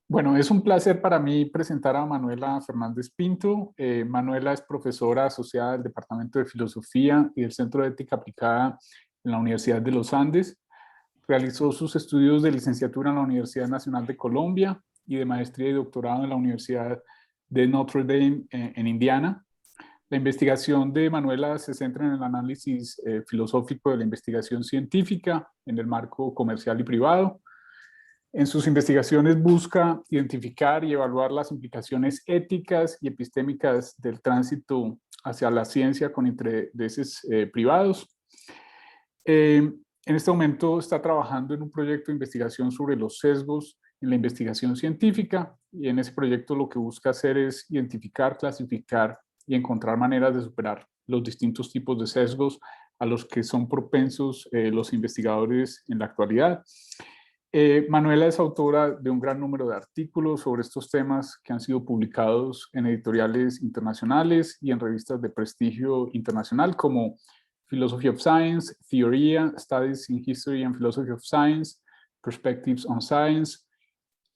Bueno, es un placer para mí presentar a Manuela Fernández Pinto. Manuela es profesora asociada del Departamento de Filosofía y del Centro de Ética Aplicada en la Universidad de los Andes. Realizó sus estudios de licenciatura en la Universidad Nacional de Colombia y de maestría y doctorado en la Universidad de Notre Dame en Indiana. La investigación de Manuela se centra en el análisis filosófico de la investigación científica en el marco comercial y privado. En sus investigaciones busca identificar y evaluar las implicaciones éticas y epistémicas del tránsito hacia la ciencia con intereses privados. En este momento está trabajando en un proyecto de investigación sobre los sesgos en la investigación científica, y en ese proyecto lo que busca hacer es identificar, clasificar y encontrar maneras de superar los distintos tipos de sesgos a los que son propensos los investigadores en la actualidad. Manuela es autora de un gran número de artículos sobre estos temas que han sido publicados en editoriales internacionales y en revistas de prestigio internacional como Philosophy of Science, Theoria, Studies in History and Philosophy of Science, Perspectives on Science,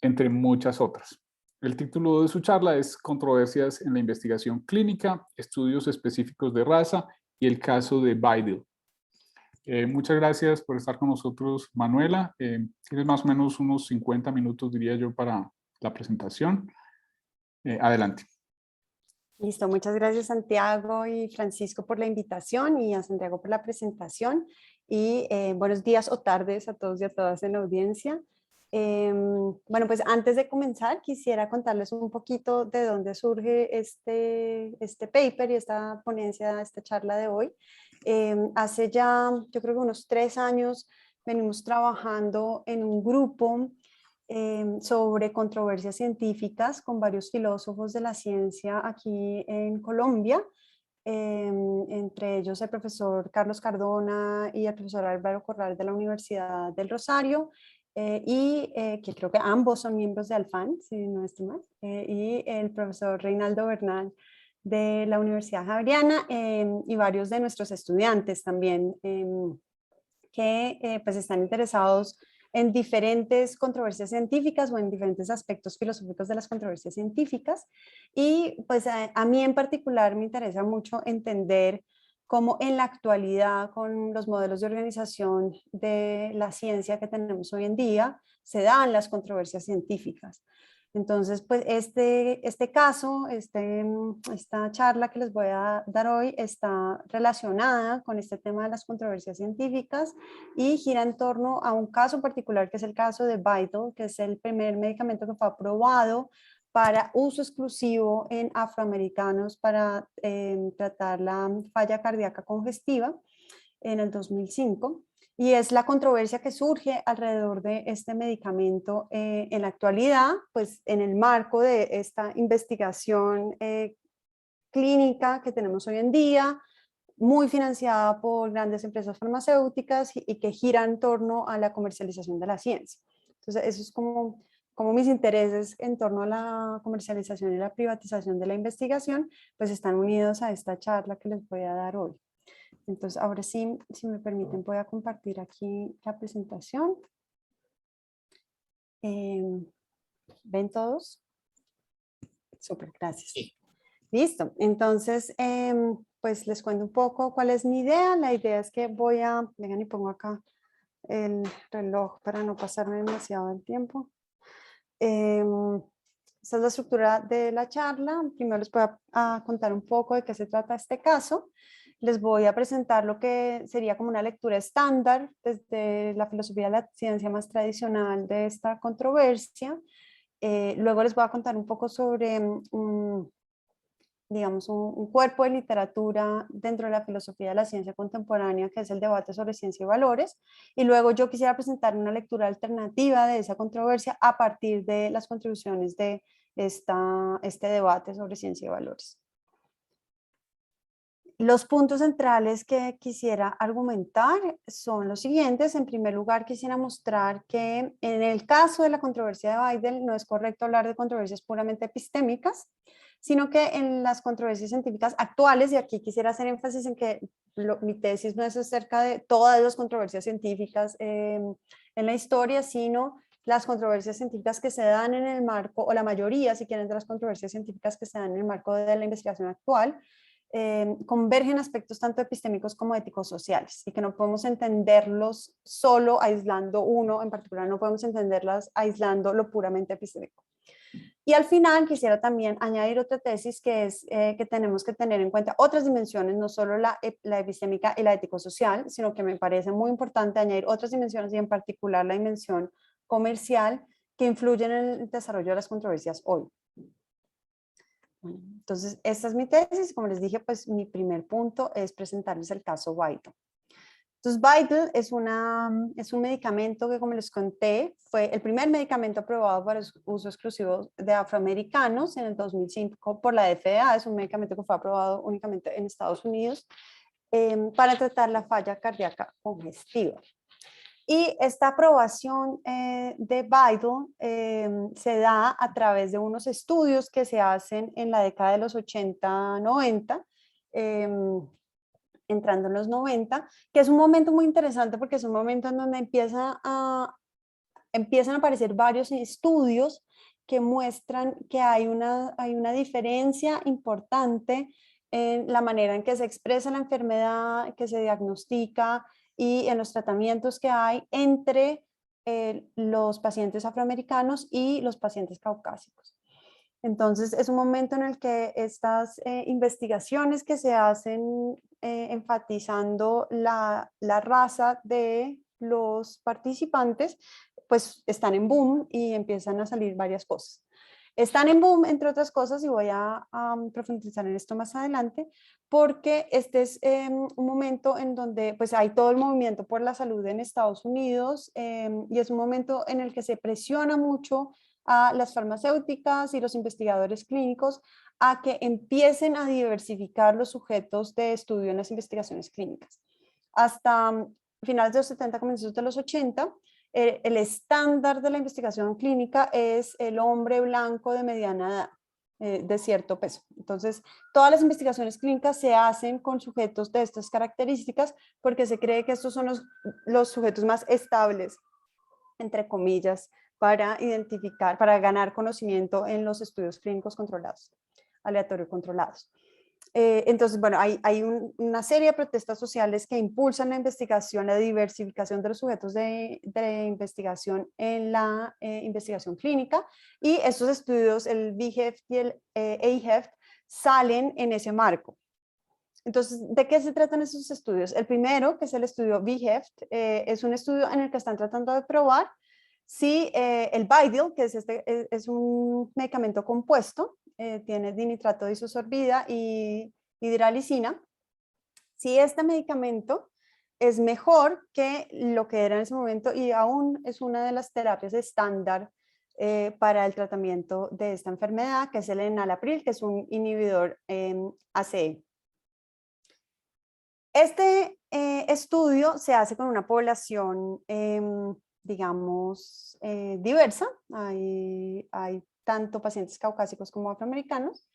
entre muchas otras. El título de su charla es Controversias en la investigación clínica, estudios específicos de raza y el caso de Beidel. Muchas gracias por estar con nosotros, Manuela. Tienes más o menos unos 50 minutos, diría yo, para la presentación. Adelante. Listo, muchas gracias Santiago y Francisco por la invitación y a Santiago por la presentación. Y buenos días o tardes a todos y a todas en la audiencia. Bueno, pues antes de comenzar quisiera contarles un poquito de dónde surge este paper y esta ponencia, esta charla de hoy. Hace ya, yo creo que unos 3 años, venimos trabajando en un grupo sobre controversias científicas con varios filósofos de la ciencia aquí en Colombia, entre ellos el profesor Carlos Cardona y el profesor Álvaro Corral de la Universidad del Rosario, que creo que ambos son miembros de Alfan, si no estoy mal, y el profesor Reinaldo Bernal de la Universidad Javeriana, y varios de nuestros estudiantes también, que pues están interesados en diferentes controversias científicas o en diferentes aspectos filosóficos de las controversias científicas. Y pues a mí en particular me interesa mucho entender cómo en la actualidad, con los modelos de organización de la ciencia que tenemos hoy en día, se dan las controversias científicas. Entonces, pues este caso, esta charla que les voy a dar hoy está relacionada con este tema de las controversias científicas y gira en torno a un caso particular que es el caso de Vital, que es el primer medicamento que fue aprobado para uso exclusivo en afroamericanos para tratar la falla cardíaca congestiva en el 2005. Y es la controversia que surge alrededor de este medicamento en la actualidad, pues en el marco de esta investigación clínica que tenemos hoy en día, muy financiada por grandes empresas farmacéuticas y que gira en torno a la comercialización de la ciencia. Entonces, eso es como mis intereses en torno a la comercialización y la privatización de la investigación, pues están unidos a esta charla que les voy a dar hoy. Entonces, ahora sí, si me permiten, voy a compartir aquí la presentación. ¿Ven todos? Súper, gracias. Sí. Listo. Entonces, pues les cuento un poco cuál es mi idea. La idea es que vengan y pongo acá el reloj para no pasarme demasiado el tiempo. Esta es la estructura de la charla. Primero les voy a contar un poco de qué se trata este caso. Les voy a presentar lo que sería como una lectura estándar desde la filosofía de la ciencia más tradicional de esta controversia. Luego les voy a contar un poco sobre digamos, un cuerpo de literatura dentro de la filosofía de la ciencia contemporánea, que es el debate sobre ciencia y valores. Y luego yo quisiera presentar una lectura alternativa de esa controversia a partir de las contribuciones de este debate sobre ciencia y valores. Los puntos centrales que quisiera argumentar son los siguientes. En primer lugar, quisiera mostrar que en el caso de la controversia de Beidel no es correcto hablar de controversias puramente epistémicas, sino que en las controversias científicas actuales, y aquí quisiera hacer énfasis en que mi tesis no es acerca de todas las controversias científicas en la historia, sino las controversias científicas que se dan en el marco, o la mayoría, si quieren, de las controversias científicas que se dan en el marco de la investigación actual, convergen aspectos tanto epistémicos como éticos sociales, y que no podemos entenderlos solo aislando uno en particular, no podemos entenderlas aislando lo puramente epistémico. Y al final quisiera también añadir otra tesis, que es que tenemos que tener en cuenta otras dimensiones, no solo la epistémica y la ético-social, sino que me parece muy importante añadir otras dimensiones, y en particular la dimensión comercial, que influyen en el desarrollo de las controversias hoy. Bueno, entonces, esta es mi tesis. Como les dije, pues mi primer punto es presentarles el caso Vital. Entonces, Vital es un medicamento que, como les conté, fue el primer medicamento aprobado para uso exclusivo de afroamericanos en el 2005 por la FDA. Es un medicamento que fue aprobado únicamente en Estados Unidos para tratar la falla cardíaca congestiva. Y esta aprobación de Vital se da a través de unos estudios que se hacen en la década de los 80, 90, entrando en los 90, que es un momento muy interesante porque es un momento en donde empiezan a aparecer varios estudios que muestran que hay una diferencia importante en la manera en que se expresa la enfermedad, que se diagnostica, y en los tratamientos que hay entre los pacientes afroamericanos y los pacientes caucásicos. Entonces, es un momento en el que estas investigaciones que se hacen enfatizando la raza de los participantes, pues están en boom y empiezan a salir varias cosas. Están en boom, entre otras cosas, y voy a profundizar en esto más adelante, porque este es un momento en donde pues hay todo el movimiento por la salud en Estados Unidos, y es un momento en el que se presiona mucho a las farmacéuticas y los investigadores clínicos a que empiecen a diversificar los sujetos de estudio en las investigaciones clínicas. Hasta finales de los 70, comienzos de los 80, el estándar de la investigación clínica es el hombre blanco de mediana edad, de cierto peso. Entonces, todas las investigaciones clínicas se hacen con sujetos de estas características porque se cree que estos son los sujetos más estables, entre comillas, para identificar, para ganar conocimiento en los estudios clínicos controlados, aleatorio controlados. Entonces, bueno, hay una serie de protestas sociales que impulsan la investigación, la diversificación de los sujetos de investigación en la investigación clínica, y estos estudios, el VHEFT y el AHEFT, salen en ese marco. Entonces, ¿de qué se tratan esos estudios? El primero, que es el estudio VHEFT, es un estudio en el que están tratando de probar si el Vital, que es un medicamento compuesto, tiene dinitrato de isosorbida y hidralicina, si este medicamento es mejor que lo que era en ese momento, y aún es una de las terapias estándar para el tratamiento de esta enfermedad, que es el enalapril, que es un inhibidor ACE. Este estudio se hace con una población digamos, diversa. Hay tanto pacientes caucásicos como afroamericanos,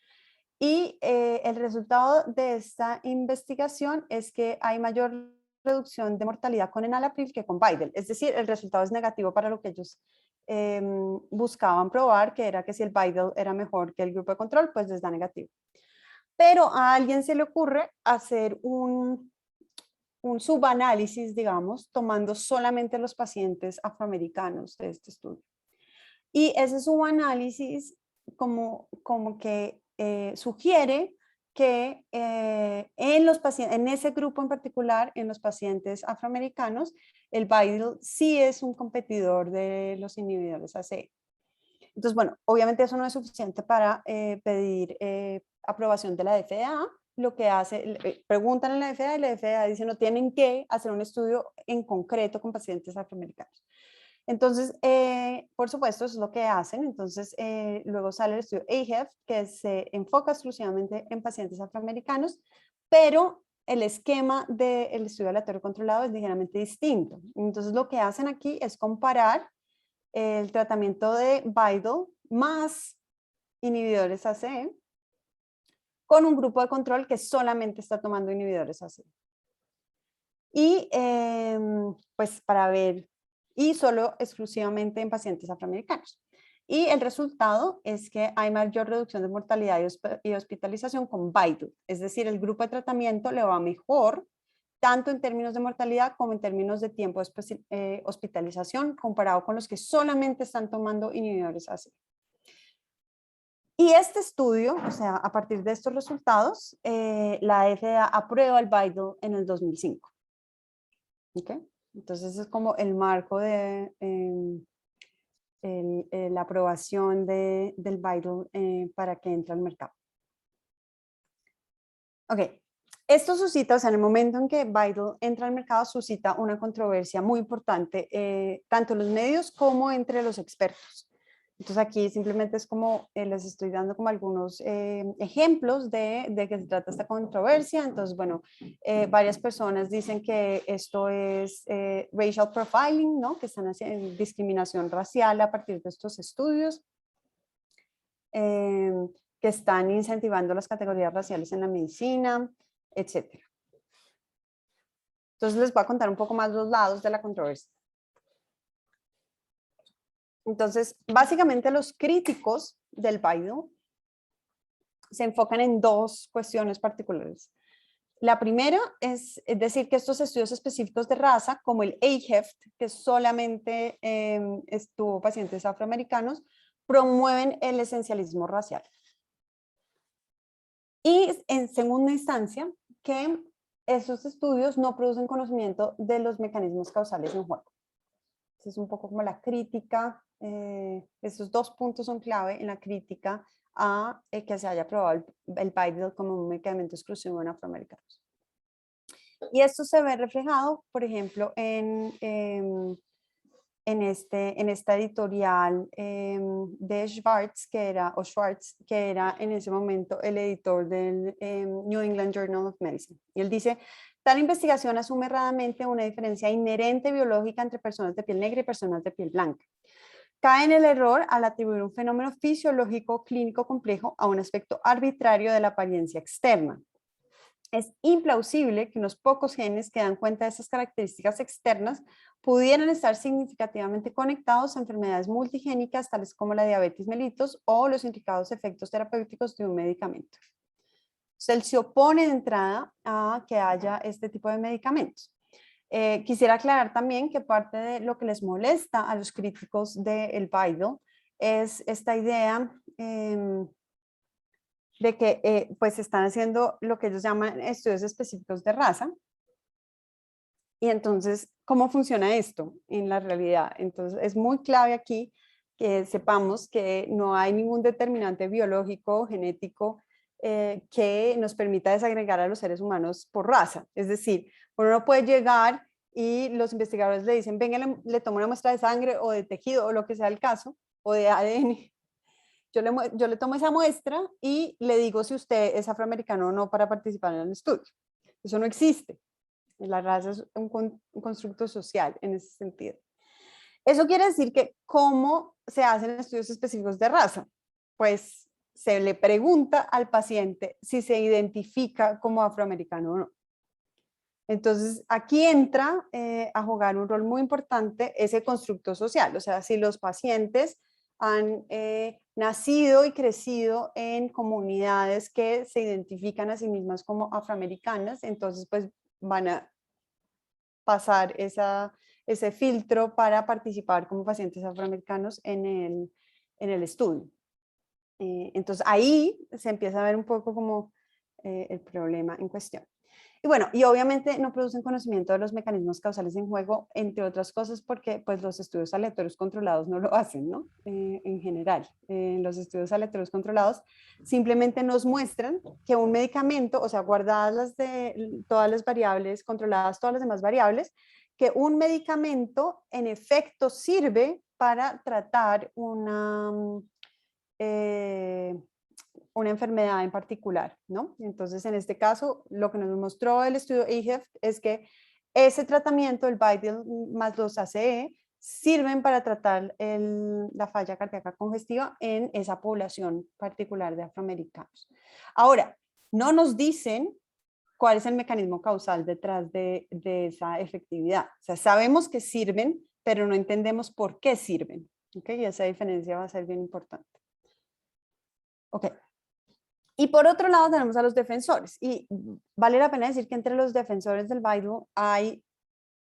y el resultado de esta investigación es que hay mayor reducción de mortalidad con enalapril que con Vital. Es decir, el resultado es negativo para lo que ellos buscaban probar, que era que si el Vital era mejor que el grupo de control, pues les da negativo. Pero a alguien se le ocurre hacer un subanálisis, digamos, tomando solamente los pacientes afroamericanos de este estudio. Y ese subanálisis como que sugiere que en ese grupo en particular, en los pacientes afroamericanos, el Vital sí es un competidor de los inhibidores ACE. Entonces, bueno, obviamente eso no es suficiente para pedir aprobación de la FDA. Lo que hace, preguntan en la FDA y la FDA dice no, tienen que hacer un estudio en concreto con pacientes afroamericanos. Entonces, por supuesto, eso es lo que hacen. Entonces, luego sale el estudio AHEFT, que se enfoca exclusivamente en pacientes afroamericanos, pero el esquema del estudio aleatorio controlado es ligeramente distinto. Entonces, lo que hacen aquí es comparar el tratamiento de Vital más inhibidores ACE con un grupo de control que solamente está tomando inhibidores ACE. Y pues para ver y solo exclusivamente en pacientes afroamericanos. Y el resultado es que hay mayor reducción de mortalidad y hospitalización con Vital, es decir, el grupo de tratamiento le va mejor tanto en términos de mortalidad como en términos de tiempo de hospitalización comparado con los que solamente están tomando inhibidores ACE. Y este estudio, o sea, a partir de estos resultados, la FDA aprueba el Vital en el 2005. ¿Okay? Entonces es como el marco de la aprobación del Vital para que entre al mercado. Ok, esto suscita, o sea, en el momento en que Vital entra al mercado, suscita una controversia muy importante, tanto en los medios como entre los expertos. Entonces aquí simplemente es como, les estoy dando como algunos ejemplos de qué se trata esta controversia. Entonces, bueno, varias personas dicen que esto es racial profiling, ¿no? Que están haciendo discriminación racial a partir de estos estudios. Que están incentivando las categorías raciales en la medicina, etc. Entonces les voy a contar un poco más los lados de la controversia. Entonces, básicamente los críticos del Vital se enfocan en dos cuestiones particulares. La primera es decir que estos estudios específicos de raza, como el AHEFT, que solamente estuvo pacientes afroamericanos, promueven el esencialismo racial. Y en segunda instancia, que esos estudios no producen conocimiento de los mecanismos causales en juego. Es un poco como la crítica, esos dos puntos son clave en la crítica a que se haya aprobado el Vital como un medicamento exclusivo en afroamericanos. Y esto se ve reflejado, por ejemplo, en esta editorial de Schwartz, que era en ese momento el editor del New England Journal of Medicine. Y él dice, tal investigación asume erradamente una diferencia inherente biológica entre personas de piel negra y personas de piel blanca. Cae en el error al atribuir un fenómeno fisiológico clínico complejo a un aspecto arbitrario de la apariencia externa. Es implausible que unos pocos genes que dan cuenta de esas características externas pudieran estar significativamente conectados a enfermedades multigénicas tales como la diabetes mellitus o los intricados efectos terapéuticos de un medicamento. Él se opone de entrada a que haya este tipo de medicamentos. Quisiera aclarar también que parte de lo que les molesta a los críticos del Vital es esta idea de que pues están haciendo lo que ellos llaman estudios específicos de raza. Y entonces, ¿cómo funciona esto en la realidad? Entonces, es muy clave aquí que sepamos que no hay ningún determinante biológico o genético que nos permita desagregar a los seres humanos por raza. Es decir, uno no puede llegar y los investigadores le dicen, venga, le tomo una muestra de sangre o de tejido o lo que sea el caso, o de ADN. Yo le tomo esa muestra y le digo si usted es afroamericano o no para participar en el estudio. Eso no existe. La raza es un constructo social en ese sentido. Eso quiere decir que ¿cómo se hacen estudios específicos de raza? Pues se le pregunta al paciente si se identifica como afroamericano o no. Entonces, aquí entra a jugar un rol muy importante ese constructo social. O sea, si los pacientes han nacido y crecido en comunidades que se identifican a sí mismas como afroamericanas, entonces pues van a pasar ese filtro para participar como pacientes afroamericanos en el estudio. Entonces ahí se empieza a ver un poco como el problema en cuestión. Y bueno, y obviamente no producen conocimiento de los mecanismos causales en juego, entre otras cosas porque pues los estudios aleatorios controlados no lo hacen, ¿no? En general, los estudios aleatorios controlados simplemente nos muestran que un medicamento, o sea, guardadas todas las variables, controladas todas las demás variables, que un medicamento en efecto sirve para tratar una enfermedad en particular, ¿no? Entonces, en este caso, lo que nos mostró el estudio AHEFT es que ese tratamiento, el Vital más los ACE, sirven para tratar la falla cardíaca congestiva en esa población particular de afroamericanos. Ahora, no nos dicen cuál es el mecanismo causal detrás de esa efectividad. O sea, sabemos que sirven pero no entendemos por qué sirven. ¿Okay? Y esa diferencia va a ser bien importante. Ok. Y por otro lado tenemos a los defensores. Y vale la pena decir que entre los defensores del Baidu hay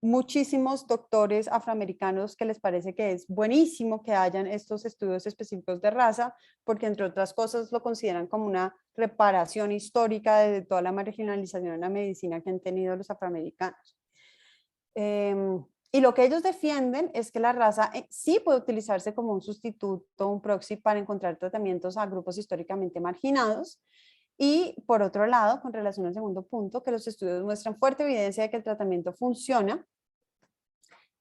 muchísimos doctores afroamericanos que les parece que es buenísimo que hayan estos estudios específicos de raza, porque entre otras cosas lo consideran como una reparación histórica de toda la marginalización en la medicina que han tenido los afroamericanos. Y lo que ellos defienden es que la raza sí puede utilizarse como un sustituto, un proxy para encontrar tratamientos a grupos históricamente marginados. Y por otro lado, con relación al segundo punto, que los estudios muestran fuerte evidencia de que el tratamiento funciona,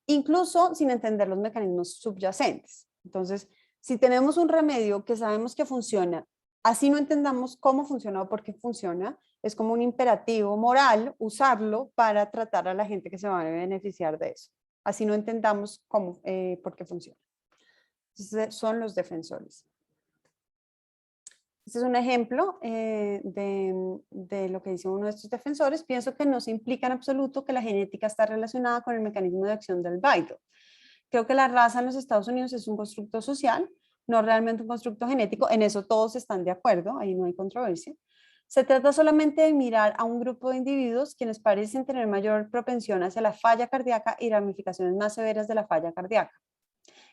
incluso sin entender los mecanismos subyacentes. Entonces, si tenemos un remedio que sabemos que funciona, así no entendamos cómo funciona o por qué funciona, es como un imperativo moral usarlo para tratar a la gente que se va a beneficiar de eso. Así no entendamos cómo, por qué funciona. Entonces, son los defensores. Este es un ejemplo de lo que dice uno de estos defensores. Pienso que no se implica en absoluto que la genética está relacionada con el mecanismo de acción del Baidu. Creo que la raza en los Estados Unidos es un constructo social, no realmente un constructo genético. En eso todos están de acuerdo, ahí no hay controversia. Se trata solamente de mirar a un grupo de individuos quienes parecen tener mayor propensión hacia la falla cardíaca y ramificaciones más severas de la falla cardíaca.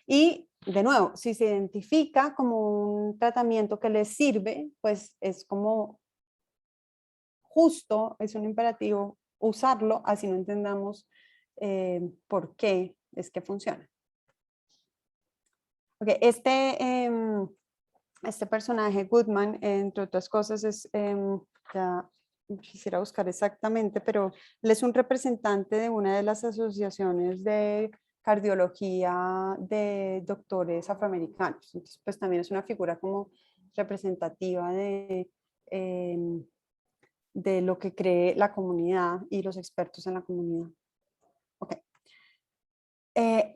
Y de nuevo, si se identifica como un tratamiento que les sirve, pues es como justo, es un imperativo usarlo, así no entendamos por qué es que funciona. Okay, este personaje, Goodman, entre otras cosas, ya quisiera buscar exactamente, pero él es un representante de una de las asociaciones de cardiología de doctores afroamericanos. Entonces, pues también es una figura como representativa de lo que cree la comunidad y los expertos en la comunidad. Okay.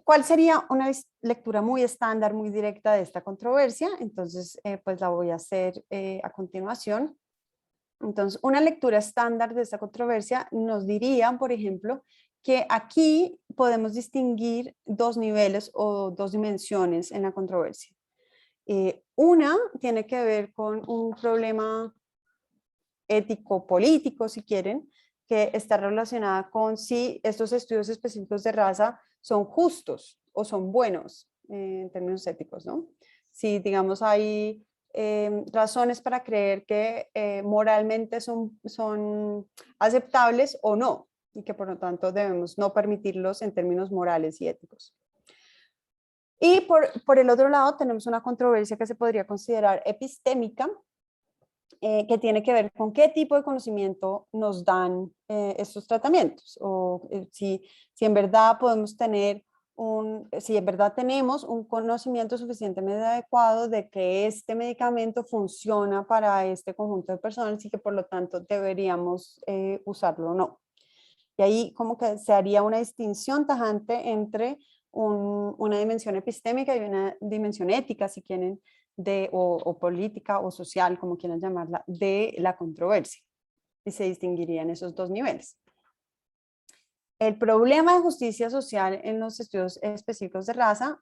¿Cuál sería una lectura muy estándar, muy directa de esta controversia? Entonces, pues la voy a hacer a continuación. Entonces, una lectura estándar de esta controversia nos diría, por ejemplo, que aquí podemos distinguir dos niveles o dos dimensiones en la controversia. Una tiene que ver con un problema ético-político, si quieren, que está relacionada con si estos estudios específicos de raza son justos o son buenos en términos éticos, ¿no? Si, digamos, hay razones para creer que moralmente son aceptables o no, y que por lo tanto debemos no permitirlos en términos morales y éticos. Y por el otro lado tenemos una controversia que se podría considerar epistémica, que tiene que ver con qué tipo de conocimiento nos dan estos tratamientos, o si en verdad podemos tener si en verdad tenemos un conocimiento suficientemente adecuado de que este medicamento funciona para este conjunto de personas y que por lo tanto deberíamos usarlo o no. Y ahí como que se haría una distinción tajante entre una dimensión epistémica y una dimensión ética, si quieren, o política o social, como quieran llamarla, de la controversia. Y se distinguirían esos dos niveles. El problema de justicia social en los estudios específicos de raza,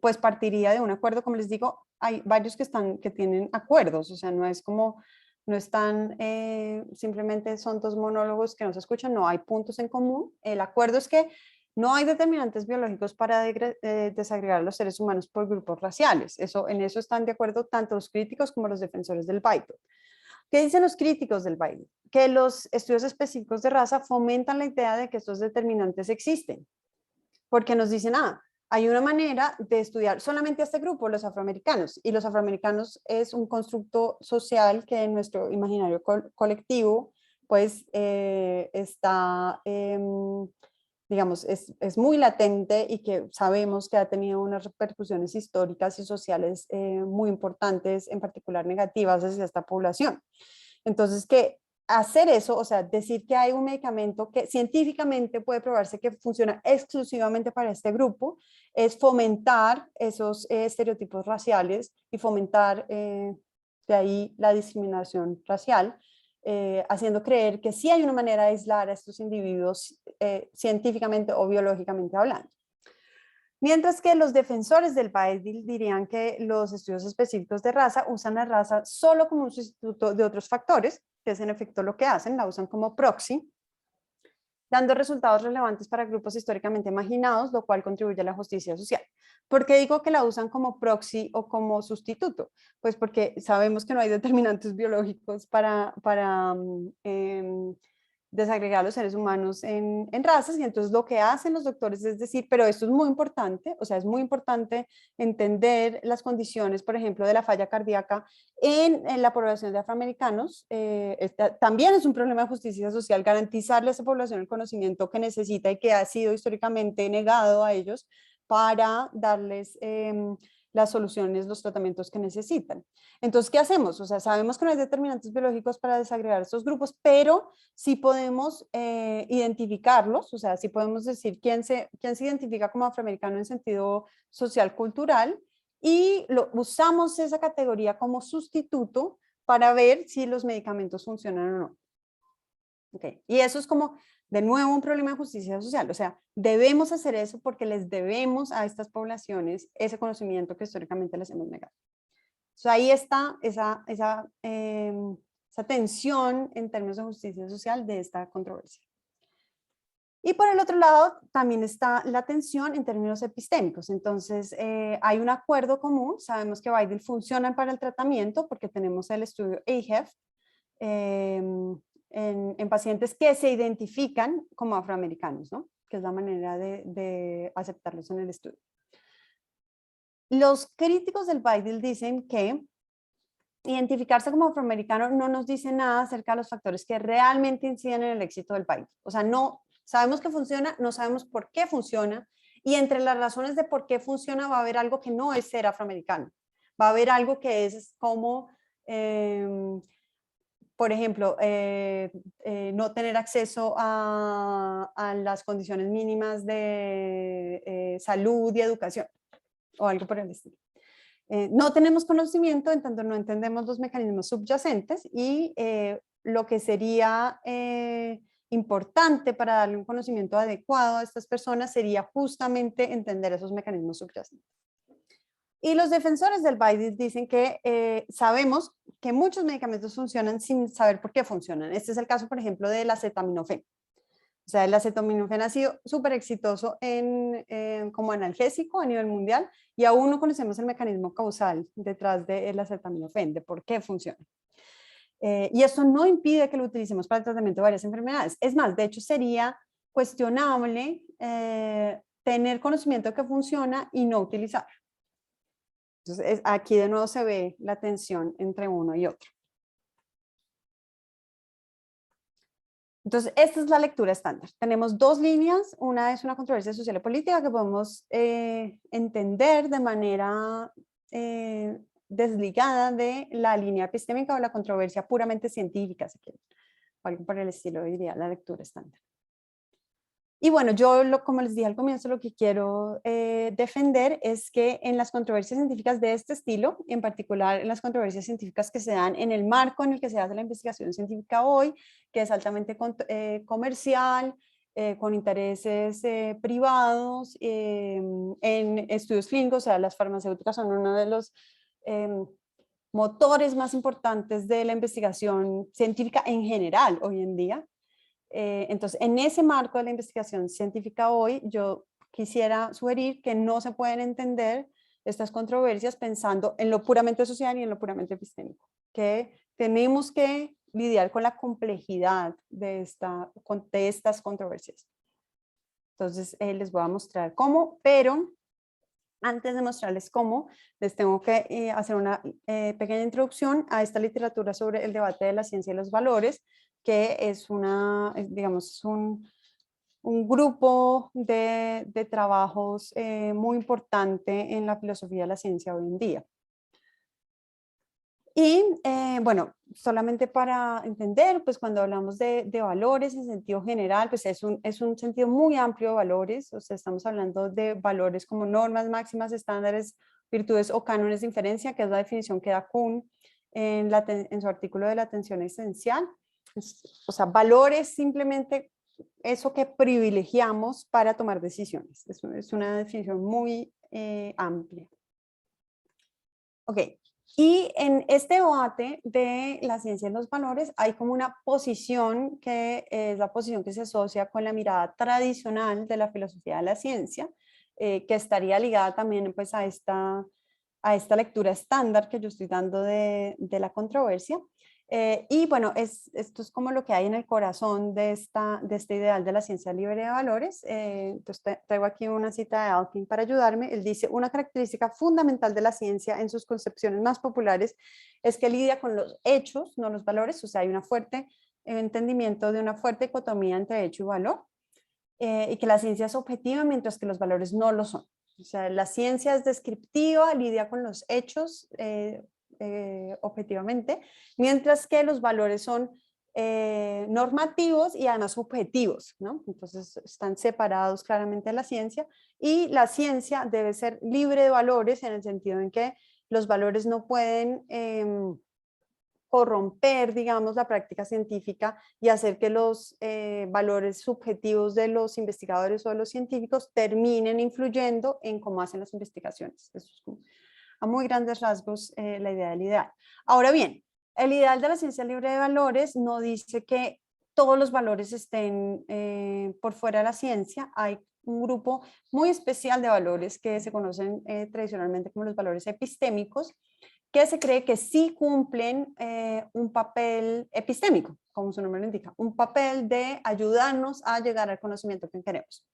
pues partiría de un acuerdo, como les digo, hay varios que tienen acuerdos, o sea, no es como, no están, simplemente son dos monólogos que no se escuchan, no hay puntos en común. El acuerdo es que no hay determinantes biológicos para desagregar a los seres humanos por grupos raciales. En eso están de acuerdo tanto los críticos como los defensores del Baidu. ¿Qué dicen los críticos del Baidu? Que los estudios específicos de raza fomentan la idea de que estos determinantes existen, porque nos dicen, hay una manera de estudiar solamente a este grupo, los afroamericanos, y los afroamericanos es un constructo social que en nuestro imaginario colectivo, pues está, digamos, es muy latente y que sabemos que ha tenido unas repercusiones históricas y sociales muy importantes, en particular negativas hacia esta población. Entonces, que hacer eso, o sea, decir que hay un medicamento que científicamente puede probarse que funciona exclusivamente para este grupo, es fomentar esos estereotipos raciales y fomentar de ahí la discriminación racial, haciendo creer que sí hay una manera de aislar a estos individuos científicamente o biológicamente hablando. Mientras que los defensores del Weidel dirían que los estudios específicos de raza usan la raza solo como un sustituto de otros factores, que es en efecto lo que hacen, la usan como proxy, dando resultados relevantes para grupos históricamente marginados, lo cual contribuye a la justicia social. ¿Por qué digo que la usan como proxy o como sustituto? Pues porque sabemos que no hay determinantes biológicos para desagregar a los seres humanos en razas, y entonces lo que hacen los doctores es decir, pero esto es muy importante, o sea, es muy importante entender las condiciones, por ejemplo, de la falla cardíaca en la población de afroamericanos. También es un problema de justicia social garantizarle a esa población el conocimiento que necesita y que ha sido históricamente negado a ellos para darles las soluciones, los tratamientos que necesitan. Entonces, ¿qué hacemos? O sea, sabemos que no hay determinantes biológicos para desagregar estos grupos, pero sí podemos identificarlos, o sea, sí podemos decir quién se identifica como afroamericano en sentido social, cultural, y usamos esa categoría como sustituto para ver si los medicamentos funcionan o no. Okay. Y eso es como, de nuevo, un problema de justicia social. O sea, debemos hacer eso porque les debemos a estas poblaciones ese conocimiento que históricamente les hemos negado. So, ahí está esa tensión en términos de justicia social de esta controversia. Y por el otro lado, también está la tensión en términos epistémicos. Entonces, hay un acuerdo común. Sabemos que Weidel funcionan para el tratamiento porque tenemos el estudio AHEF en pacientes que se identifican como afroamericanos, ¿no? Que es la manera de aceptarlos en el estudio. Los críticos del Weidel dicen que identificarse como afroamericano no nos dice nada acerca de los factores que realmente inciden en el éxito del Weidel. O sea, no sabemos que funciona, no sabemos por qué funciona, y entre las razones de por qué funciona va a haber algo que no es ser afroamericano. Va a haber algo que es como, por ejemplo, no tener acceso a las condiciones mínimas de salud y educación, o algo por el estilo. No tenemos conocimiento, en tanto no entendemos los mecanismos subyacentes, y lo que sería importante para darle un conocimiento adecuado a estas personas sería justamente entender esos mecanismos subyacentes. Y los defensores del Weidel dicen que sabemos que muchos medicamentos funcionan sin saber por qué funcionan. Este es el caso, por ejemplo, del acetaminofén. O sea, el acetaminofén ha sido súper exitoso como analgésico a nivel mundial, y aún no conocemos el mecanismo causal detrás del acetaminofén, de por qué funciona. Y esto no impide que lo utilicemos para el tratamiento de varias enfermedades. Es más, de hecho, sería cuestionable tener conocimiento de que funciona y no utilizarlo. Entonces, aquí de nuevo se ve la tensión entre uno y otro. Entonces, esta es la lectura estándar. Tenemos dos líneas. Una es una controversia social y política que podemos entender de manera desligada de la línea epistémica o la controversia puramente científica, si quieren. O algo por el estilo, diría la lectura estándar. Y bueno, yo, como les dije al comienzo, lo que quiero defender es que en las controversias científicas de este estilo, en particular en las controversias científicas que se dan en el marco en el que se hace la investigación científica hoy, que es altamente comercial, con intereses privados, en estudios clínicos, o sea, las farmacéuticas son uno de los motores más importantes de la investigación científica en general hoy en día. Entonces, en ese marco de la investigación científica hoy, yo quisiera sugerir que no se pueden entender estas controversias pensando en lo puramente social y en lo puramente epistémico, que tenemos que lidiar con la complejidad de estas controversias. Entonces, les voy a mostrar cómo, pero antes de mostrarles cómo, les tengo que hacer una pequeña introducción a esta literatura sobre el debate de la ciencia y los valores, que es digamos, un grupo de trabajos muy importante en la filosofía de la ciencia hoy en día. Y bueno, solamente para entender, pues cuando hablamos de valores en sentido general, pues es un sentido muy amplio de valores. O sea, estamos hablando de valores como normas máximas, estándares, virtudes o cánones de inferencia, que es la definición que da Kuhn en su artículo de la atención esencial. O sea, valores simplemente eso que privilegiamos para tomar decisiones. Es una definición muy amplia. Ok, y en este debate de la ciencia y los valores hay como una posición que es la posición que se asocia con la mirada tradicional de la filosofía de la ciencia, que estaría ligada también pues a esta lectura estándar que yo estoy dando de la controversia. Y bueno, esto es como lo que hay en el corazón de este ideal de la ciencia libre de valores. Entonces traigo aquí una cita de Alkin para ayudarme. Él dice, una característica fundamental de la ciencia en sus concepciones más populares es que lidia con los hechos, no los valores. O sea, hay un fuerte entendimiento de una fuerte dicotomía entre hecho y valor. Y que la ciencia es objetiva mientras que los valores no lo son. O sea, la ciencia es descriptiva, lidia con los hechos objetivamente, mientras que los valores son normativos y además subjetivos, ¿no? Entonces están separados claramente de la ciencia, y la ciencia debe ser libre de valores en el sentido en que los valores no pueden corromper, digamos, la práctica científica y hacer que los valores subjetivos de los investigadores o de los científicos terminen influyendo en cómo hacen las investigaciones. Eso es como, a muy grandes rasgos, la idea del ideal. Ahora bien, el ideal de la ciencia libre de valores no dice que todos los valores estén por fuera de la ciencia. Hay un grupo muy especial de valores que se conocen tradicionalmente como los valores epistémicos, que se cree que sí cumplen un papel epistémico, como su nombre lo indica, un papel de ayudarnos a llegar al conocimiento que queremos.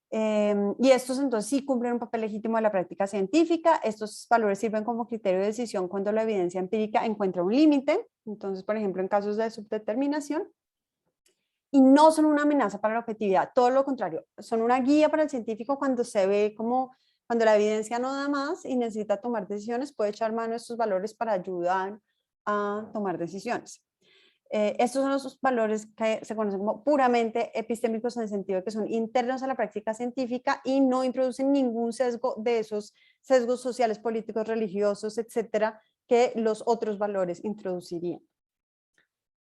Y estos entonces sí cumplen un papel legítimo de la práctica científica. Estos valores sirven como criterio de decisión cuando la evidencia empírica encuentra un límite, entonces por ejemplo en casos de subdeterminación, y no son una amenaza para la objetividad, todo lo contrario, son una guía para el científico cuando se ve como, cuando la evidencia no da más y necesita tomar decisiones, puede echar mano de estos valores para ayudar a tomar decisiones. Estos son los valores que se conocen como puramente epistémicos en el sentido de que son internos a la práctica científica y no introducen ningún sesgo de esos sesgos sociales, políticos, religiosos, etcétera, que los otros valores introducirían.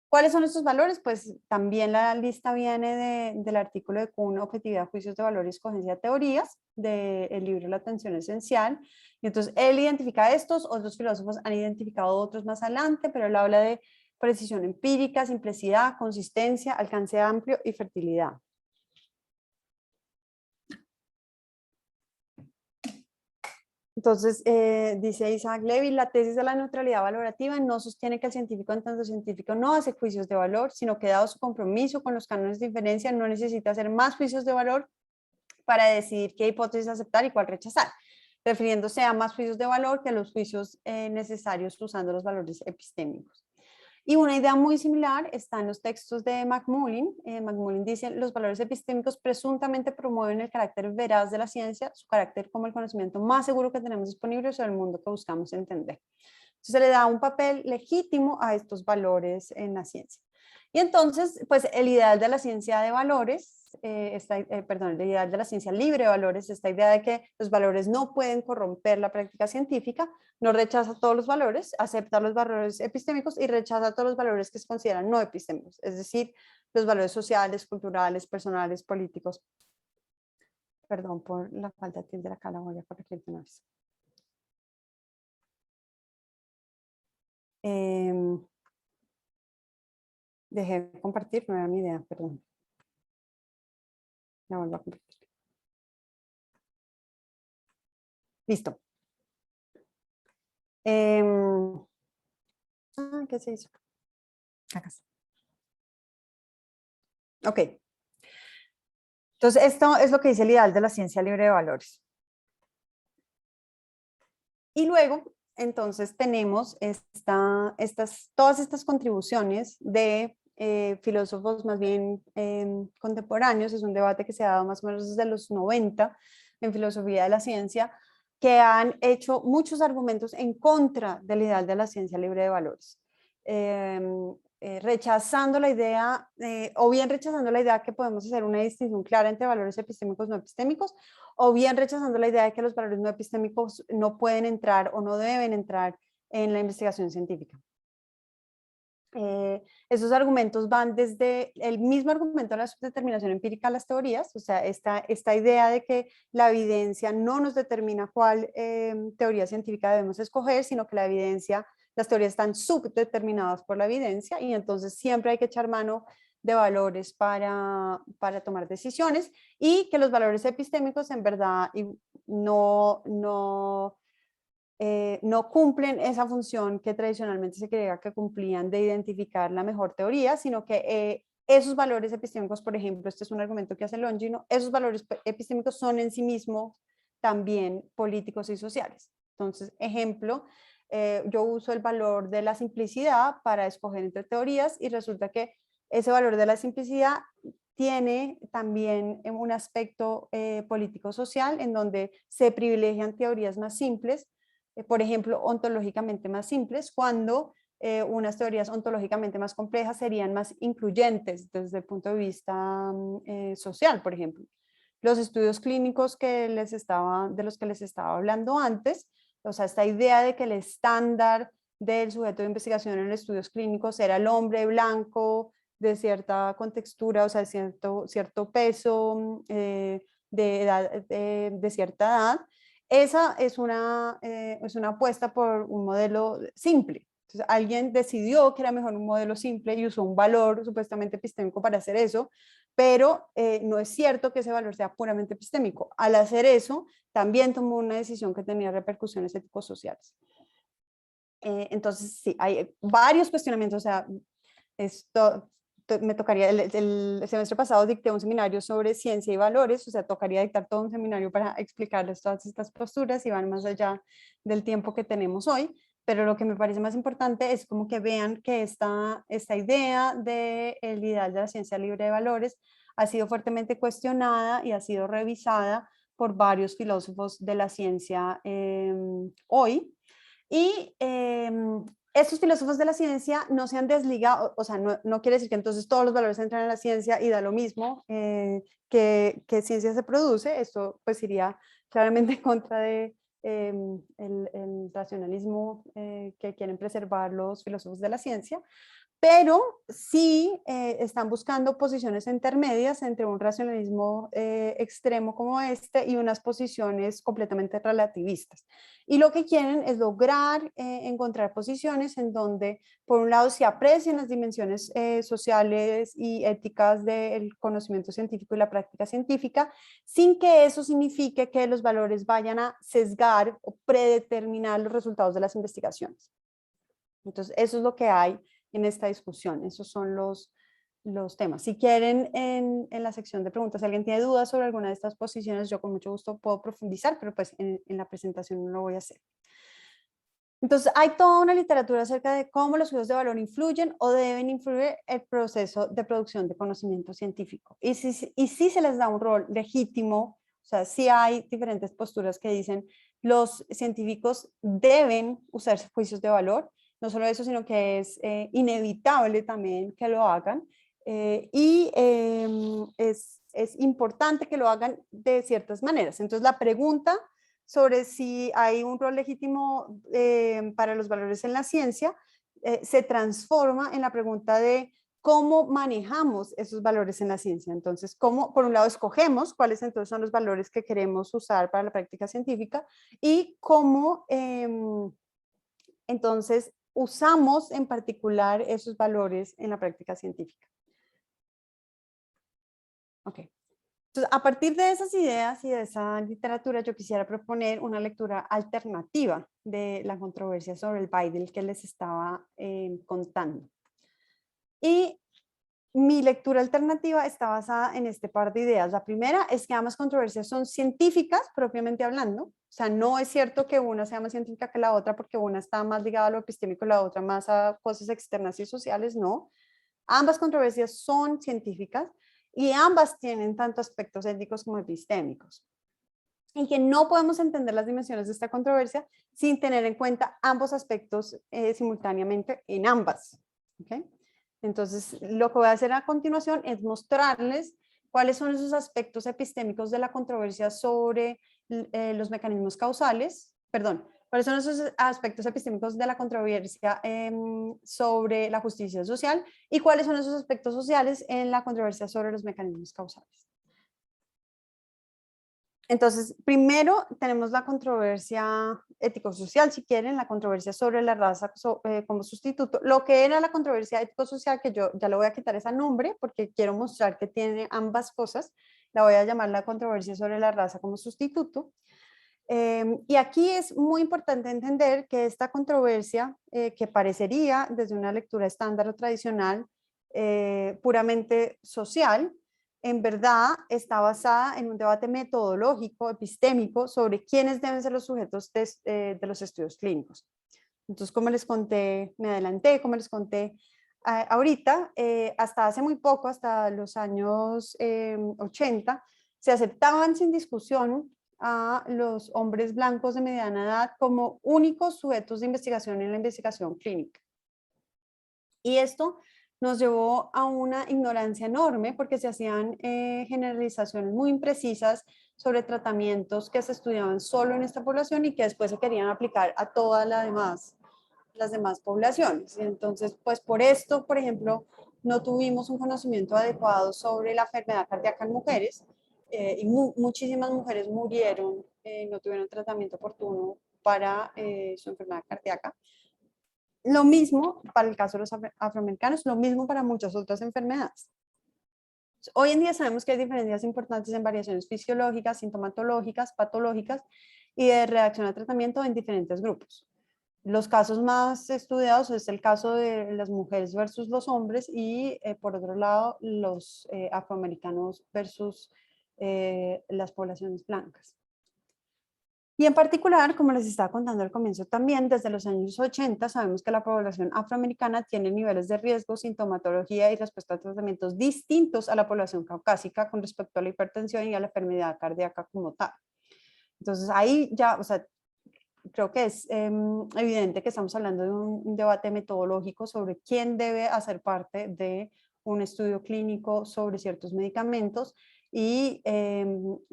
¿Cuáles son estos valores? Pues también la lista viene del artículo de Kuhn, Objetividad, Juicios de Valor y Escogencia de Teorías, del libro La Atención Esencial. Y entonces él identifica estos, otros filósofos han identificado otros más adelante, pero él habla de precisión empírica, simplicidad, consistencia, alcance amplio y fertilidad. Entonces, dice Isaac Levy, la tesis de la neutralidad valorativa no sostiene que el científico en tanto científico no hace juicios de valor, sino que dado su compromiso con los cánones de inferencia no necesita hacer más juicios de valor para decidir qué hipótesis aceptar y cuál rechazar, refiriéndose a más juicios de valor que los juicios necesarios usando los valores epistémicos. Y una idea muy similar está en los textos de McMullin. McMullin dice, los valores epistémicos presuntamente promueven el carácter veraz de la ciencia, su carácter como el conocimiento más seguro que tenemos disponible sobre el mundo que buscamos entender. Entonces se le da un papel legítimo a estos valores en la ciencia. Y entonces, pues el ideal de la ciencia de valores, el ideal de la ciencia libre de valores, esta idea de que los valores no pueden corromper la práctica científica, no rechaza todos los valores, acepta los valores epistémicos y rechaza todos los valores que se consideran no epistémicos, es decir, los valores sociales, culturales, personales, políticos. Perdón por la falta de tilde acá, la voy a corregir de una vez. Dejé de compartir, no era mi idea, perdón. La vuelvo a compartir. Listo. ¿Qué se hizo? Acá. Ok. Entonces, esto es lo que dice el ideal de la ciencia libre de valores. Y luego, entonces, tenemos todas estas contribuciones de filósofos más bien contemporáneos. Es un debate que se ha dado más o menos desde los 90 en filosofía de la ciencia, que han hecho muchos argumentos en contra del ideal de la ciencia libre de valores. Rechazando la idea, o bien rechazando la idea que podemos hacer una distinción clara entre valores epistémicos y no epistémicos, o bien rechazando la idea de que los valores no epistémicos no pueden entrar o no deben entrar en la investigación científica. Esos argumentos van desde el mismo argumento de la subdeterminación empírica a las teorías, o sea, esta idea de que la evidencia no nos determina cuál teoría científica debemos escoger, sino que la evidencia, las teorías están subdeterminadas por la evidencia y entonces siempre hay que echar mano de valores para tomar decisiones y que los valores epistémicos en verdad no cumplen esa función que tradicionalmente se creía que cumplían de identificar la mejor teoría, sino que esos valores epistémicos, por ejemplo, este es un argumento que hace Longino, esos valores epistémicos son en sí mismos también políticos y sociales. Entonces, ejemplo, yo uso el valor de la simplicidad para escoger entre teorías y resulta que ese valor de la simplicidad tiene también un aspecto político-social en donde se privilegian teorías más simples, por ejemplo, ontológicamente más simples, cuando unas teorías ontológicamente más complejas serían más incluyentes desde el punto de vista social, por ejemplo. Los estudios clínicos de los que les estaba hablando antes, o sea, esta idea de que el estándar del sujeto de investigación en estudios clínicos era el hombre blanco de cierta contextura, o sea, cierto peso, de cierta edad, esa es una apuesta por un modelo simple. Entonces, alguien decidió que era mejor un modelo simple y usó un valor supuestamente epistémico para hacer eso, pero no es cierto que ese valor sea puramente epistémico. Al hacer eso, también tomó una decisión que tenía repercusiones ético-sociales. Entonces, sí, hay varios cuestionamientos, o sea, esto me tocaría, el semestre pasado dicté un seminario sobre ciencia y valores, o sea, tocaría dictar todo un seminario para explicarles todas estas posturas y van más allá del tiempo que tenemos hoy, pero lo que me parece más importante es como que vean que esta idea del ideal de la ciencia libre de valores ha sido fuertemente cuestionada y ha sido revisada por varios filósofos de la ciencia hoy. Y estos filósofos de la ciencia no se han desligado, o sea, no quiere decir que entonces todos los valores entran en la ciencia y da lo mismo que ciencia se produce. Esto pues iría claramente en contra de el racionalismo que quieren preservar los filósofos de la ciencia, pero sí están buscando posiciones intermedias entre un racionalismo extremo como este y unas posiciones completamente relativistas. Y lo que quieren es lograr encontrar posiciones en donde, por un lado, se aprecien las dimensiones sociales y éticas del conocimiento científico y la práctica científica, sin que eso signifique que los valores vayan a sesgar o predeterminar los resultados de las investigaciones. Entonces, eso es lo que hay en esta discusión. Esos son los temas. Si quieren, en la sección de preguntas, si alguien tiene dudas sobre alguna de estas posiciones, yo con mucho gusto puedo profundizar, pero pues en la presentación no lo voy a hacer. Entonces, hay toda una literatura acerca de cómo los juicios de valor influyen o deben influir el proceso de producción de conocimiento científico. Y si se les da un rol legítimo, o sea, sí hay diferentes posturas que dicen los científicos deben usar juicios de valor. No solo eso, sino que es inevitable también que lo hagan. Es importante que lo hagan de ciertas maneras. Entonces, la pregunta sobre si hay un rol legítimo para los valores en la ciencia se transforma en la pregunta de cómo manejamos esos valores en la ciencia. Entonces, cómo, por un lado, escogemos cuáles entonces son los valores que queremos usar para la práctica científica y cómo entonces usamos en particular esos valores en la práctica científica. Ok. Entonces, a partir de esas ideas y de esa literatura, yo quisiera proponer una lectura alternativa de la controversia sobre el Weidel que les estaba contando. Y mi lectura alternativa está basada en este par de ideas. La primera es que ambas controversias son científicas, propiamente hablando. O sea, no es cierto que una sea más científica que la otra porque una está más ligada a lo epistémico y la otra más a cosas externas y sociales, no. Ambas controversias son científicas y ambas tienen tanto aspectos éticos como epistémicos. Y que no podemos entender las dimensiones de esta controversia sin tener en cuenta ambos aspectos simultáneamente en ambas. ¿Okay? Entonces, lo que voy a hacer a continuación es mostrarles cuáles son esos aspectos epistémicos de la controversia sobre los mecanismos causales, perdón, ¿Cuáles son esos aspectos epistémicos de la controversia sobre la justicia social? ¿Y cuáles son esos aspectos sociales en la controversia sobre los mecanismos causales? Entonces, primero tenemos la controversia ético-social, si quieren, la controversia sobre la raza como sustituto. Lo que era la controversia ético-social, que yo ya le voy a quitar ese nombre porque quiero mostrar que tiene ambas cosas, la voy a llamar la controversia sobre la raza como sustituto. Y aquí es muy importante entender que esta controversia, que parecería desde una lectura estándar o tradicional, puramente social, en verdad está basada en un debate metodológico, epistémico, sobre quiénes deben ser los sujetos de los estudios clínicos. Entonces, como les conté, me adelanté, como les conté ahorita, hasta hace muy poco, hasta los años 80, se aceptaban sin discusión a los hombres blancos de mediana edad como únicos sujetos de investigación en la investigación clínica. Y esto nos llevó a una ignorancia enorme porque se hacían generalizaciones muy imprecisas sobre tratamientos que se estudiaban solo en esta población y que después se querían aplicar a todas las demás poblaciones. Entonces, pues por esto, por ejemplo, no tuvimos un conocimiento adecuado sobre la enfermedad cardíaca en mujeres y muchísimas mujeres murieron, no tuvieron tratamiento oportuno para su enfermedad cardíaca. Lo mismo para el caso de los afroamericanos, lo mismo para muchas otras enfermedades. Hoy en día sabemos que hay diferencias importantes en variaciones fisiológicas, sintomatológicas, patológicas y de reacción al tratamiento en diferentes grupos. Los casos más estudiados es el caso de las mujeres versus los hombres y por otro lado los afroamericanos versus las poblaciones blancas. Y en particular, como les estaba contando al comienzo también, desde los años 80 sabemos que la población afroamericana tiene niveles de riesgo, sintomatología y respuesta a tratamientos distintos a la población caucásica con respecto a la hipertensión y a la enfermedad cardíaca como tal. Entonces ahí ya, o sea, creo que es evidente que estamos hablando de un debate metodológico sobre quién debe hacer parte de un estudio clínico sobre ciertos medicamentos y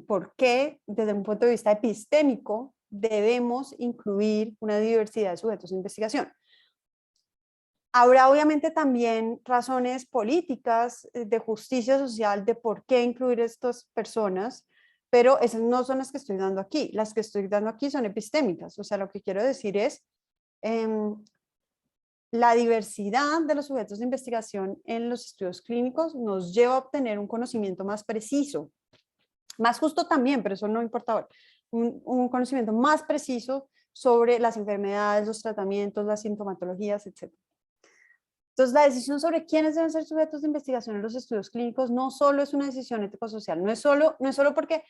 por qué, desde un punto de vista epistémico, debemos incluir una diversidad de sujetos de investigación. Habrá obviamente también razones políticas de justicia social de por qué incluir a estas personas, pero esas no son las que estoy dando aquí. Las que estoy dando aquí son epistémicas. O sea, lo que quiero decir es la diversidad de los sujetos de investigación en los estudios clínicos nos lleva a obtener un conocimiento más preciso, más justo también, pero eso no importa ahora, un conocimiento más preciso sobre las enfermedades, los tratamientos, las sintomatologías, etc. Entonces, la decisión sobre quiénes deben ser sujetos de investigación en los estudios clínicos no solo es una decisión ético-social, no es solo porque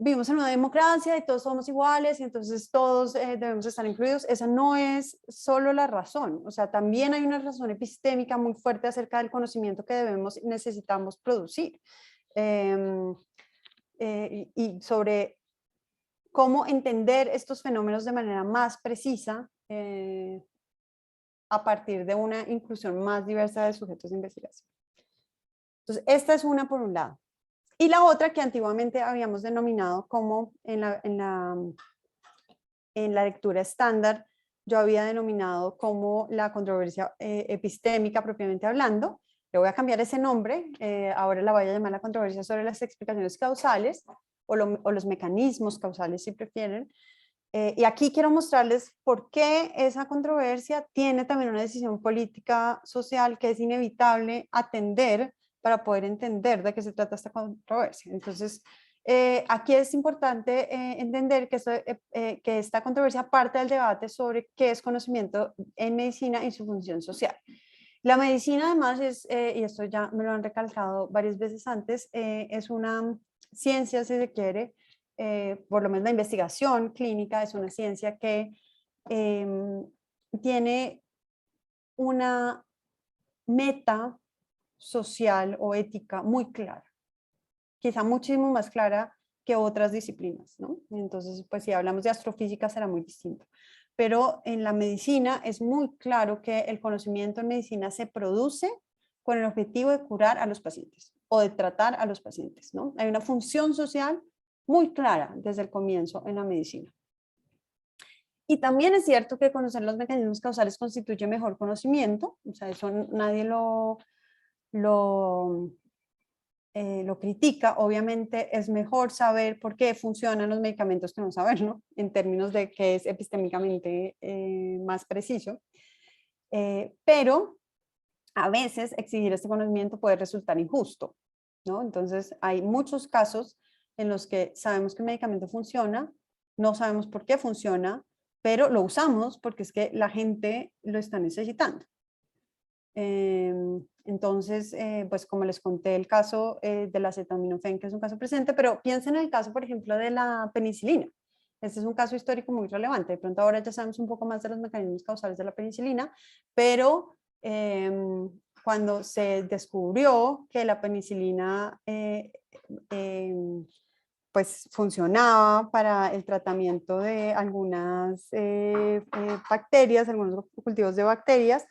vivimos en una democracia y todos somos iguales y entonces todos debemos estar incluidos. Esa no es solo la razón, o sea, también hay una razón epistémica muy fuerte acerca del conocimiento que debemos y necesitamos producir y sobre cómo entender estos fenómenos de manera más precisa a partir de una inclusión más diversa de sujetos de investigación. Entonces, esta es una por un lado. Y la otra que antiguamente habíamos denominado como en la lectura estándar, yo había denominado como la controversia epistémica propiamente hablando. Le voy a cambiar ese nombre, ahora la voy a llamar la controversia sobre las explicaciones causales o los mecanismos causales si prefieren. Y aquí quiero mostrarles por qué esa controversia tiene también una decisión política social que es inevitable atender para poder entender de qué se trata esta controversia. Entonces, aquí es importante entender que esta controversia parte del debate sobre qué es conocimiento en medicina y su función social. La medicina además es, y esto ya me lo han recalcado varias veces antes, es una ciencia, si se quiere, por lo menos la investigación clínica es una ciencia que tiene una meta social o ética muy clara, quizá muchísimo más clara que otras disciplinas, ¿no? Entonces, pues si hablamos de astrofísica será muy distinto. Pero en la medicina es muy claro que el conocimiento en medicina se produce con el objetivo de curar a los pacientes o de tratar a los pacientes, ¿no? Hay una función social muy clara desde el comienzo en la medicina. Y también es cierto que conocer los mecanismos causales constituye mejor conocimiento, o sea, eso nadie lo critica. Obviamente es mejor saber por qué funcionan los medicamentos que no saberlo, en términos de que es epistémicamente más preciso. Pero a veces exigir este conocimiento puede resultar injusto, ¿no? Entonces hay muchos casos en los que sabemos que el medicamento funciona, no sabemos por qué funciona, pero lo usamos porque es que la gente lo está necesitando. Entonces, pues como les conté el caso del acetaminofén, que es un caso presente, pero piensen en el caso, por ejemplo, de la penicilina. Este es un caso histórico muy relevante. De pronto ahora ya sabemos un poco más de los mecanismos causales de la penicilina, pero cuando se descubrió que la penicilina pues funcionaba para el tratamiento de algunas bacterias, algunos cultivos de bacterias,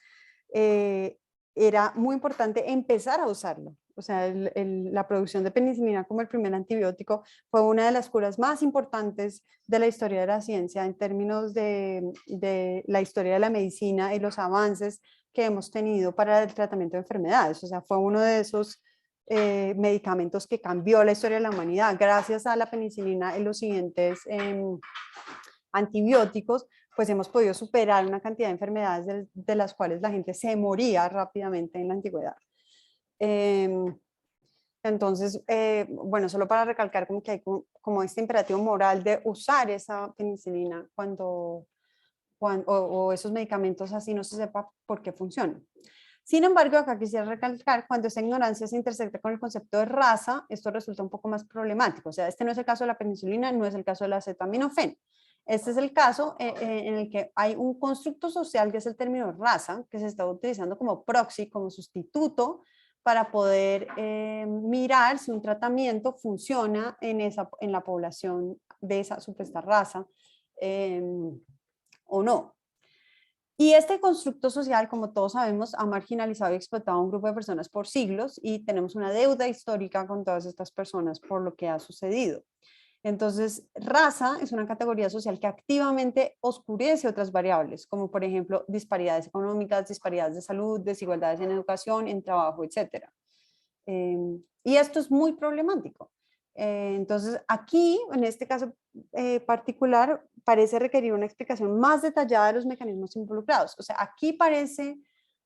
era muy importante empezar a usarlo. O sea, la producción de penicilina como el primer antibiótico fue una de las curas más importantes de la historia de la ciencia en términos de la historia de la medicina y los avances que hemos tenido para el tratamiento de enfermedades. O sea, fue uno de esos medicamentos que cambió la historia de la humanidad. Gracias a la penicilina y los siguientes antibióticos, pues hemos podido superar una cantidad de enfermedades de las cuales la gente se moría rápidamente en la antigüedad. Entonces, bueno, solo para recalcar como que hay como este imperativo moral de usar esa penicilina o esos medicamentos así no se sepa por qué funcionan. Sin embargo, acá quisiera recalcar, cuando esa ignorancia se intersecta con el concepto de raza, esto resulta un poco más problemático. O sea, este no es el caso de la penicilina, no es el caso del acetaminofén. Este es el caso en el que hay un constructo social, que es el término raza, que se está utilizando como proxy, como sustituto, para poder mirar si un tratamiento funciona en la población de esa supuesta raza o no. Y este constructo social, como todos sabemos, ha marginalizado y explotado a un grupo de personas por siglos y tenemos una deuda histórica con todas estas personas por lo que ha sucedido. Entonces, raza es una categoría social que activamente oscurece otras variables, como por ejemplo disparidades económicas, disparidades de salud, desigualdades en educación, en trabajo, etc. Y esto es muy problemático. Entonces, aquí, en este caso particular, parece requerir una explicación más detallada de los mecanismos involucrados. O sea, aquí parece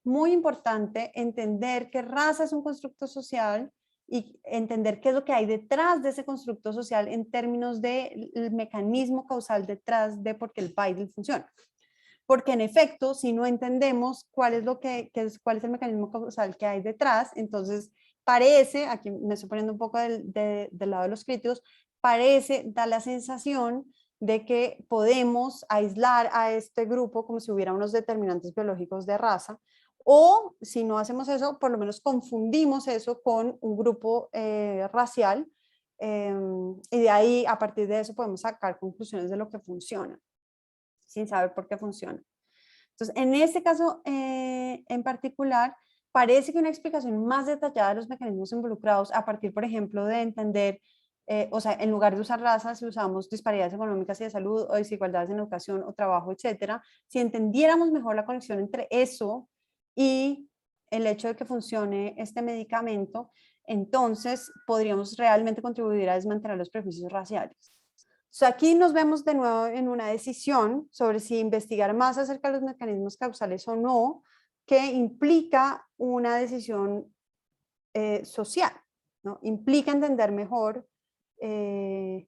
muy importante entender que raza es un constructo social y entender qué es lo que hay detrás de ese constructo social en términos del mecanismo causal detrás de por qué el Biden funciona. Porque en efecto, si no entendemos cuál es el mecanismo causal que hay detrás, entonces parece, aquí me estoy poniendo un poco del lado de los críticos, da la sensación de que podemos aislar a este grupo como si hubiera unos determinantes biológicos de raza, o si no hacemos eso, por lo menos confundimos eso con un grupo racial, y de ahí, a partir de eso, podemos sacar conclusiones de lo que funciona, sin saber por qué funciona. Entonces, en este caso en particular, parece que una explicación más detallada de los mecanismos involucrados, a partir, por ejemplo, de entender, o sea, en lugar de usar razas, si usamos disparidades económicas y de salud, o desigualdades en educación o trabajo, etcétera, si entendiéramos mejor la conexión entre eso y el hecho de que funcione este medicamento, entonces podríamos realmente contribuir a desmantelar los prejuicios raciales. So, aquí nos vemos de nuevo en una decisión sobre si investigar más acerca de los mecanismos causales o no, que implica una decisión social, ¿no? Implica entender mejor el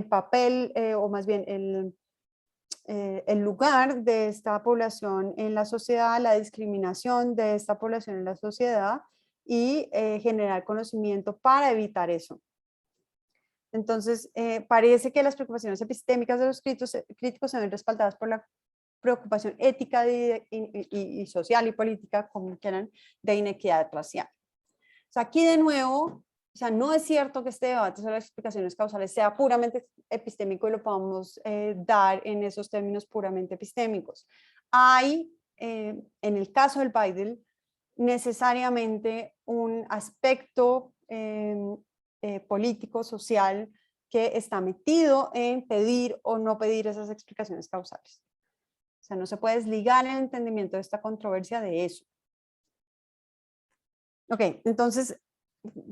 papel, o más bien el lugar de esta población en la sociedad, la discriminación de esta población en la sociedad y generar conocimiento para evitar eso. Entonces, parece que las preocupaciones epistémicas de los críticos se ven respaldadas por la preocupación ética y social y política, como quieran, de inequidad racial. O sea, aquí de nuevo, o sea, no es cierto que este debate sobre las explicaciones causales sea puramente epistémico y lo podamos dar en esos términos puramente epistémicos. Hay, en el caso del Biden, necesariamente un aspecto político, social, que está metido en pedir o no pedir esas explicaciones causales. O sea, no se puede desligar el entendimiento de esta controversia de eso. Ok, entonces,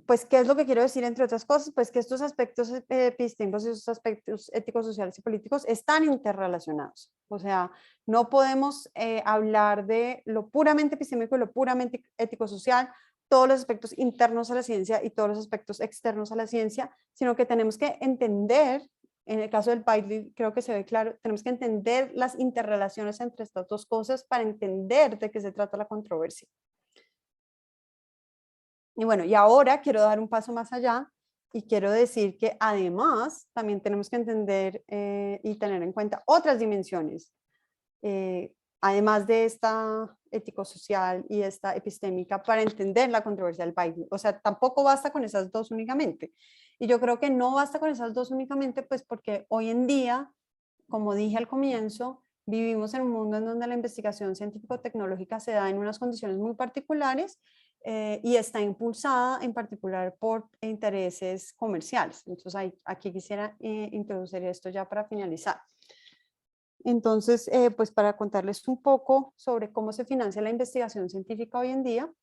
pues, ¿qué es lo que quiero decir entre otras cosas? Pues que estos aspectos epistémicos y estos aspectos éticos, sociales y políticos están interrelacionados. O sea, no podemos hablar de lo puramente epistémico y lo puramente ético-social, todos los aspectos internos a la ciencia y todos los aspectos externos a la ciencia, sino que tenemos que entender, en el caso del Bidely creo que se ve claro, tenemos que entender las interrelaciones entre estas dos cosas para entender de qué se trata la controversia. Y bueno, y ahora quiero dar un paso más allá y quiero decir que además también tenemos que entender y tener en cuenta otras dimensiones, además de esta ético-social y esta epistémica, para entender la controversia del Bidely. O sea, tampoco basta con esas dos únicamente. Y yo creo que no basta con esas dos únicamente, pues porque hoy en día, como dije al comienzo, vivimos en un mundo en donde la investigación científico-tecnológica se da en unas condiciones muy particulares y está impulsada en particular por intereses comerciales. Entonces aquí quisiera introducir esto ya para finalizar. Entonces, pues para contarles un poco sobre cómo se financia la investigación científica hoy en día.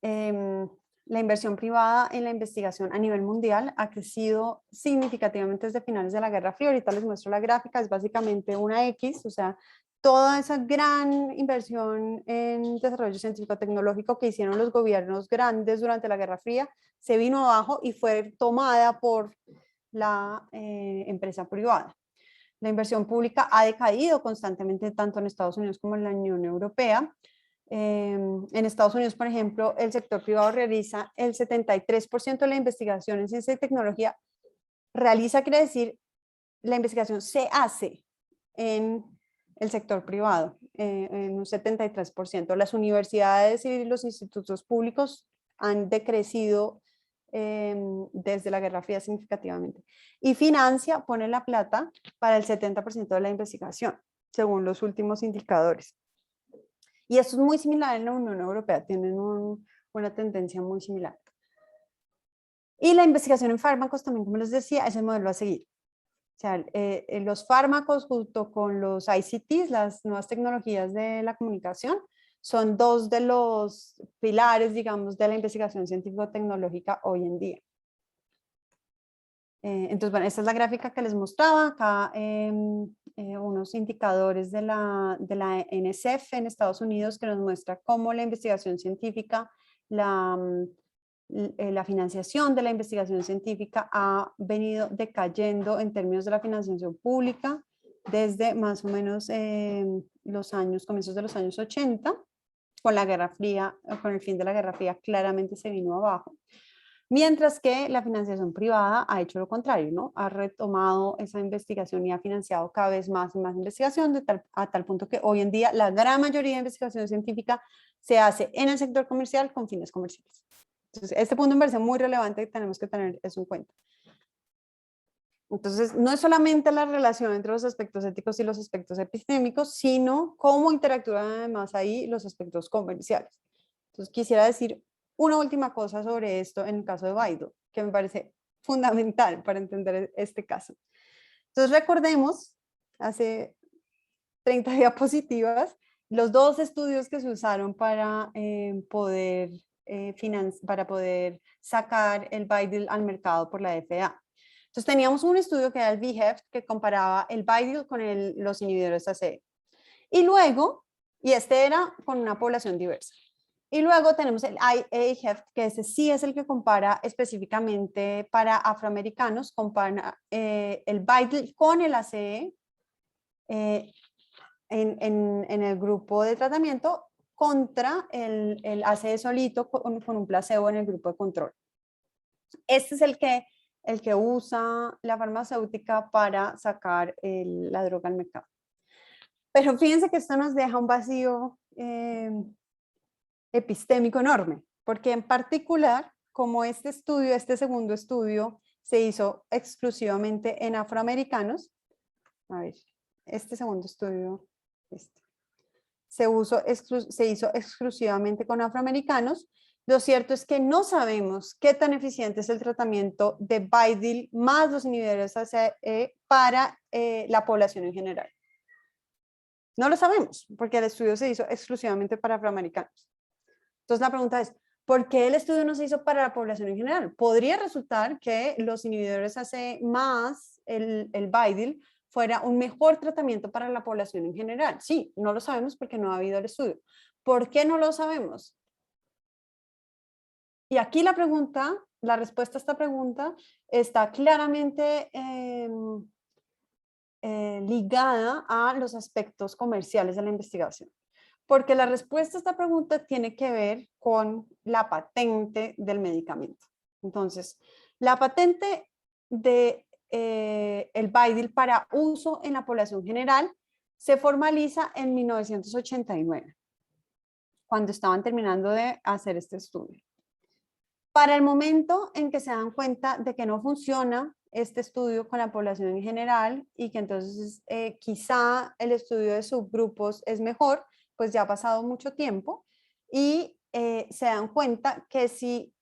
La inversión privada en la investigación a nivel mundial ha crecido significativamente desde finales de la Guerra Fría. Ahorita les muestro la gráfica, es básicamente una X, o sea, toda esa gran inversión en desarrollo científico-tecnológico que hicieron los gobiernos grandes durante la Guerra Fría se vino abajo y fue tomada por la empresa privada. La inversión pública ha decaído constantemente tanto en Estados Unidos como en la Unión Europea. En Estados Unidos, por ejemplo, el sector privado realiza el 73% de la investigación en ciencia y tecnología. Realiza quiere decir, la investigación se hace en el sector privado, en un 73%. Las universidades y los institutos públicos han decrecido desde la Guerra Fría significativamente. Y financia, pone la plata para el 70% de la investigación, según los últimos indicadores. Y esto es muy similar en la Unión Europea, tienen una tendencia muy similar. Y la investigación en fármacos también, como les decía, es el modelo a seguir. O sea, los fármacos junto con los ICTs, las nuevas tecnologías de la comunicación, son dos de los pilares, digamos, de la investigación científico-tecnológica hoy en día. Entonces, bueno, esta es la gráfica que les mostraba. Acá unos indicadores de la NSF en Estados Unidos que nos muestra cómo la investigación científica, la financiación de la investigación científica ha venido decayendo en términos de la financiación pública desde más o menos comienzos de los años 80, con la Guerra Fría, con el fin de la Guerra Fría claramente se vino abajo. Mientras que la financiación privada ha hecho lo contrario, ¿no? Ha retomado esa investigación y ha financiado cada vez más y más investigación a tal punto que hoy en día la gran mayoría de investigación científica se hace en el sector comercial con fines comerciales. Entonces, este punto me parece muy relevante y tenemos que tener eso en cuenta. Entonces, no es solamente la relación entre los aspectos éticos y los aspectos epistémicos, sino cómo interactúan además ahí los aspectos comerciales. Entonces, quisiera decir una última cosa sobre esto en el caso de Baidu, que me parece fundamental para entender este caso. Entonces, recordemos, hace 30 diapositivas, los dos estudios que se usaron para poder sacar el Baidu al mercado por la FDA. Entonces teníamos un estudio que era el VHEFT que comparaba el Baidu con los inhibidores ACE. Y luego, y este era con una población diversa. Y luego tenemos el IAHEFT, que ese sí es el que compara específicamente para afroamericanos, compara el Baidu con el ACE en el grupo de tratamiento contra el ACE solito con un placebo en el grupo de control. Este es el que usa la farmacéutica para sacar la droga al mercado. Pero fíjense que esto nos deja un vacío epistémico enorme, porque en particular, como este segundo estudio, se hizo exclusivamente en afroamericanos, a ver, este segundo estudio, se hizo exclusivamente con afroamericanos, Lo cierto es que no sabemos qué tan eficiente es el tratamiento de Bidil más los inhibidores ACE para la población en general. No lo sabemos, porque el estudio se hizo exclusivamente para afroamericanos. Entonces la pregunta es, ¿por qué el estudio no se hizo para la población en general? Podría resultar que los inhibidores ACE más el Bidil fuera un mejor tratamiento para la población en general. Sí, no lo sabemos porque no ha habido el estudio. ¿Por qué no lo sabemos? Y aquí la pregunta, la respuesta a esta pregunta está claramente ligada a los aspectos comerciales de la investigación. Porque la respuesta a esta pregunta tiene que ver con la patente del medicamento. Entonces, la patente de el Bidil para uso en la población general se formaliza en 1989, cuando estaban terminando de hacer este estudio. Para el momento en que se dan cuenta de que no funciona este estudio con la población en general y que entonces quizá el estudio de subgrupos es mejor, pues ya ha pasado mucho tiempo y se dan cuenta que si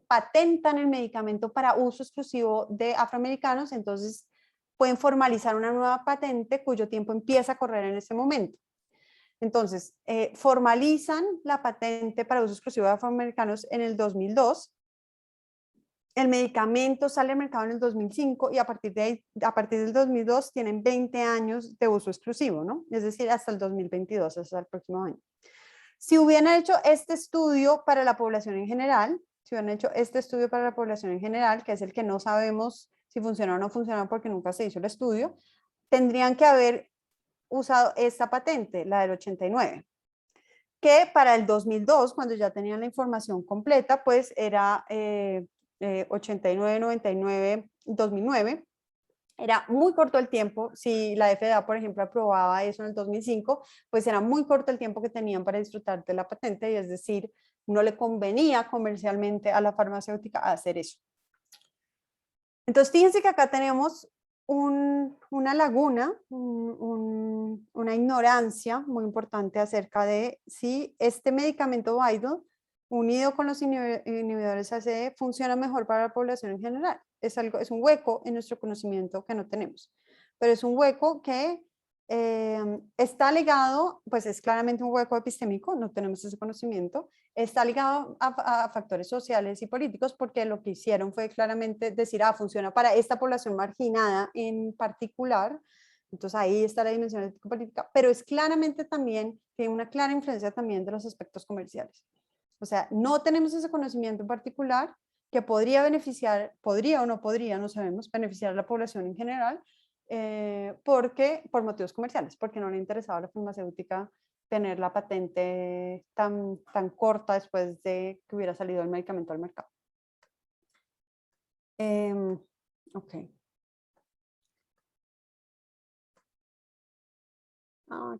patentan el medicamento para uso exclusivo de afroamericanos, entonces pueden formalizar una nueva patente cuyo tiempo empieza a correr en ese momento. Entonces, formalizan la patente para uso exclusivo de afroamericanos en el 2002. El medicamento sale al mercado en el 2005 y a partir del 2002 tienen 20 años de uso exclusivo, ¿no? Es decir, hasta el 2022, hasta el próximo año. Si hubieran hecho este estudio para la población en general, que es el que no sabemos si funciona o no funciona porque nunca se hizo el estudio, tendrían que haber usado esta patente, la del 89, que para el 2002, cuando ya tenían la información completa, pues era 89, 99, 2009. Era muy corto el tiempo. Si la FDA, por ejemplo, aprobaba eso en el 2005, pues era muy corto el tiempo que tenían para disfrutar de la patente, y es decir, no le convenía comercialmente a la farmacéutica hacer eso. Entonces, fíjense que acá tenemos una laguna, una ignorancia muy importante acerca de si este medicamento Bidil, unido con los inhibidores ACE, funciona mejor para la población en general. Es un hueco en nuestro conocimiento que no tenemos, pero es un hueco que está ligado, pues es claramente un hueco epistémico, no tenemos ese conocimiento, está ligado a factores sociales y políticos, porque lo que hicieron fue claramente decir, funciona para esta población marginada en particular. Entonces ahí está la dimensión ético-política, pero es claramente también, tiene una clara influencia también de los aspectos comerciales. O sea, no tenemos ese conocimiento en particular que podría beneficiar, podría o no podría, no sabemos, beneficiar a la población en general, por motivos comerciales, porque no le interesaba a la farmacéutica tener la patente tan corta después de que hubiera salido el medicamento al mercado. Ok.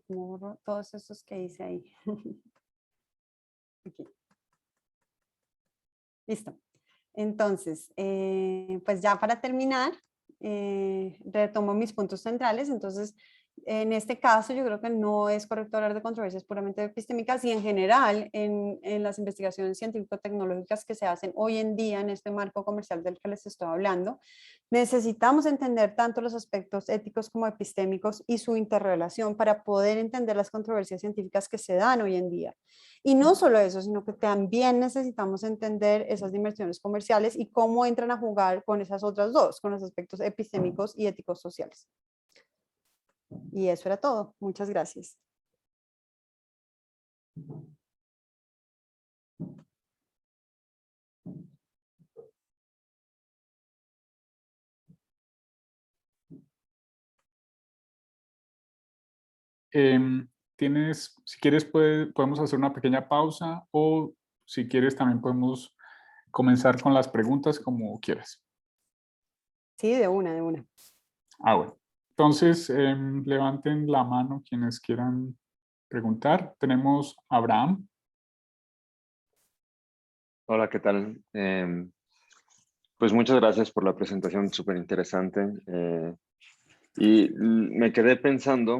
Como borro todos estos que hice ahí. Aquí. Listo. Entonces, pues ya para terminar, retomo mis puntos centrales. Entonces, en este caso, yo creo que no es correcto hablar de controversias puramente epistémicas, y en general en las investigaciones científico-tecnológicas que se hacen hoy en día en este marco comercial del que les estoy hablando, necesitamos entender tanto los aspectos éticos como epistémicos y su interrelación para poder entender las controversias científicas que se dan hoy en día. Y no solo eso, sino que también necesitamos entender esas dimensiones comerciales y cómo entran a jugar con esas otras dos, con los aspectos epistémicos y éticos sociales. Y eso era todo. Muchas gracias. Si quieres podemos hacer una pequeña pausa, o si quieres también podemos comenzar con las preguntas, como quieras. Sí, de una. Bueno. Entonces, levanten la mano quienes quieran preguntar. Tenemos a Abraham. Hola, ¿qué tal? Pues muchas gracias por la presentación, súper interesante. Y me quedé pensando,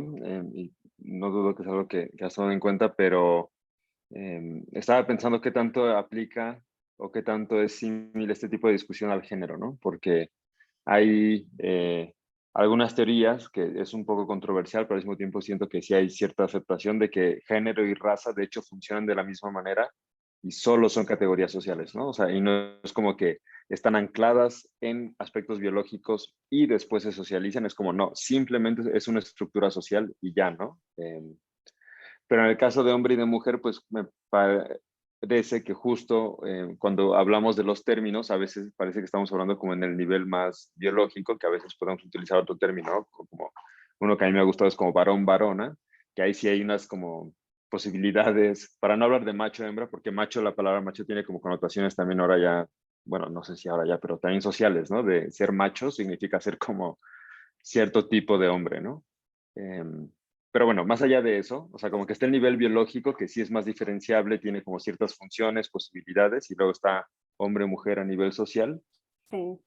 y no dudo que es algo que has tomado en cuenta, pero estaba pensando qué tanto aplica o qué tanto es similar este tipo de discusión al género, ¿no? Porque hay algunas teorías que es un poco controversial, pero al mismo tiempo siento que sí hay cierta aceptación de que género y raza de hecho funcionan de la misma manera y solo son categorías sociales, ¿no? O sea, y no es como que están ancladas en aspectos biológicos y después se socializan, es como no, simplemente es una estructura social y ya, ¿no? Pero en el caso de hombre y de mujer, pues me parece que justo cuando hablamos de los términos, a veces parece que estamos hablando como en el nivel más biológico, que a veces podemos utilizar otro término, ¿no? Como uno que a mí me ha gustado es como varón, varona, que ahí sí hay unas como posibilidades, para no hablar de macho, hembra, porque macho, la palabra macho tiene como connotaciones también ahora ya, bueno, no sé si ahora ya, pero también sociales, ¿no? De ser macho significa ser como cierto tipo de hombre, ¿no? Pero bueno, más allá de eso, o sea, como que está el nivel biológico, que sí es más diferenciable, tiene como ciertas funciones, posibilidades, y luego está hombre-mujer a nivel social. Sí.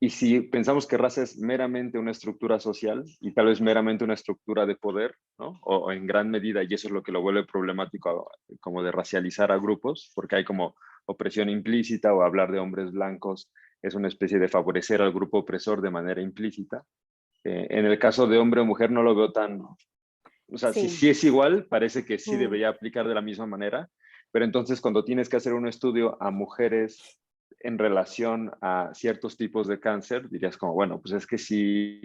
Y si pensamos que raza es meramente una estructura social y tal vez meramente una estructura de poder, ¿no? O en gran medida, y eso es lo que lo vuelve problemático, como de racializar a grupos, porque hay como opresión implícita o hablar de hombres blancos es una especie de favorecer al grupo opresor de manera implícita. En el caso de hombre o mujer no lo veo tan, o sea, si Sí. sí es igual, parece que sí Mm. debería aplicar de la misma manera, pero entonces cuando tienes que hacer un estudio a mujeres en relación a ciertos tipos de cáncer, dirías como, bueno, pues es que sí,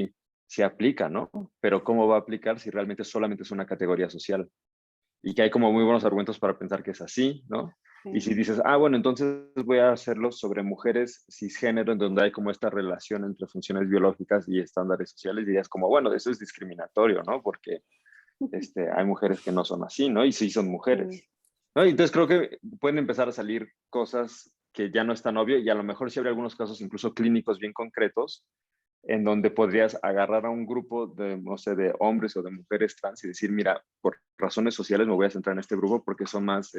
sí aplica, ¿no? Pero ¿cómo va a aplicar si realmente solamente es una categoría social? Y que hay como muy buenos argumentos para pensar que es así, ¿no? Y Sí. si dices, ah, bueno, entonces voy a hacerlo sobre mujeres cisgénero, en donde hay como esta relación entre funciones biológicas y estándares sociales, dirías como, bueno, eso es discriminatorio, ¿no? Porque hay mujeres que no son así, ¿no? Y sí son Sí. mujeres, ¿no? Y entonces creo que pueden empezar a salir cosas que ya no es tan obvio y a lo mejor sí habría algunos casos incluso clínicos bien concretos en donde podrías agarrar a un grupo de, no sé, de hombres o de mujeres trans y decir, mira, por razones sociales me voy a centrar en este grupo porque son más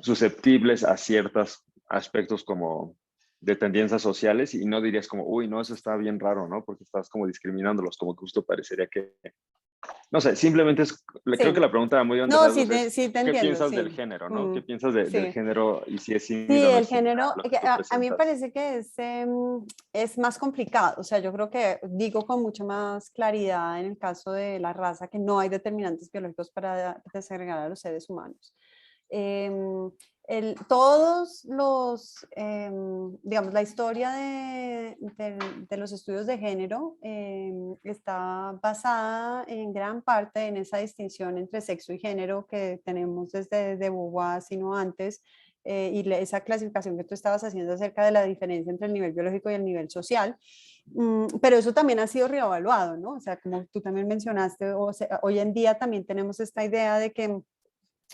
susceptibles a ciertos aspectos como de tendencias sociales y no dirías como, uy, no, eso está bien raro, ¿no? Porque estás como discriminándolos, como que justo parecería que, no sé, simplemente es, creo que Sí. la pregunta muy grandes No, sí rasgos te, es, sí te ¿qué entiendo, piensas del sí. género, no? Mm, ¿Qué piensas del sí. género y si es Sí, similar o no el es similar género, a lo que tú a mí me presentas? parece que es más complicado, o sea, yo creo que digo con mucha más claridad en el caso de la raza que no hay determinantes biológicos para desagregar a los seres humanos. Em, todos los, digamos, la historia de los estudios de género está basada en gran parte en esa distinción entre sexo y género que tenemos desde de Beauvoir, sino antes, esa clasificación que tú estabas haciendo acerca de la diferencia entre el nivel biológico y el nivel social. Pero eso también ha sido reevaluado, ¿no? O sea, como tú también mencionaste, hoy en día también tenemos esta idea de que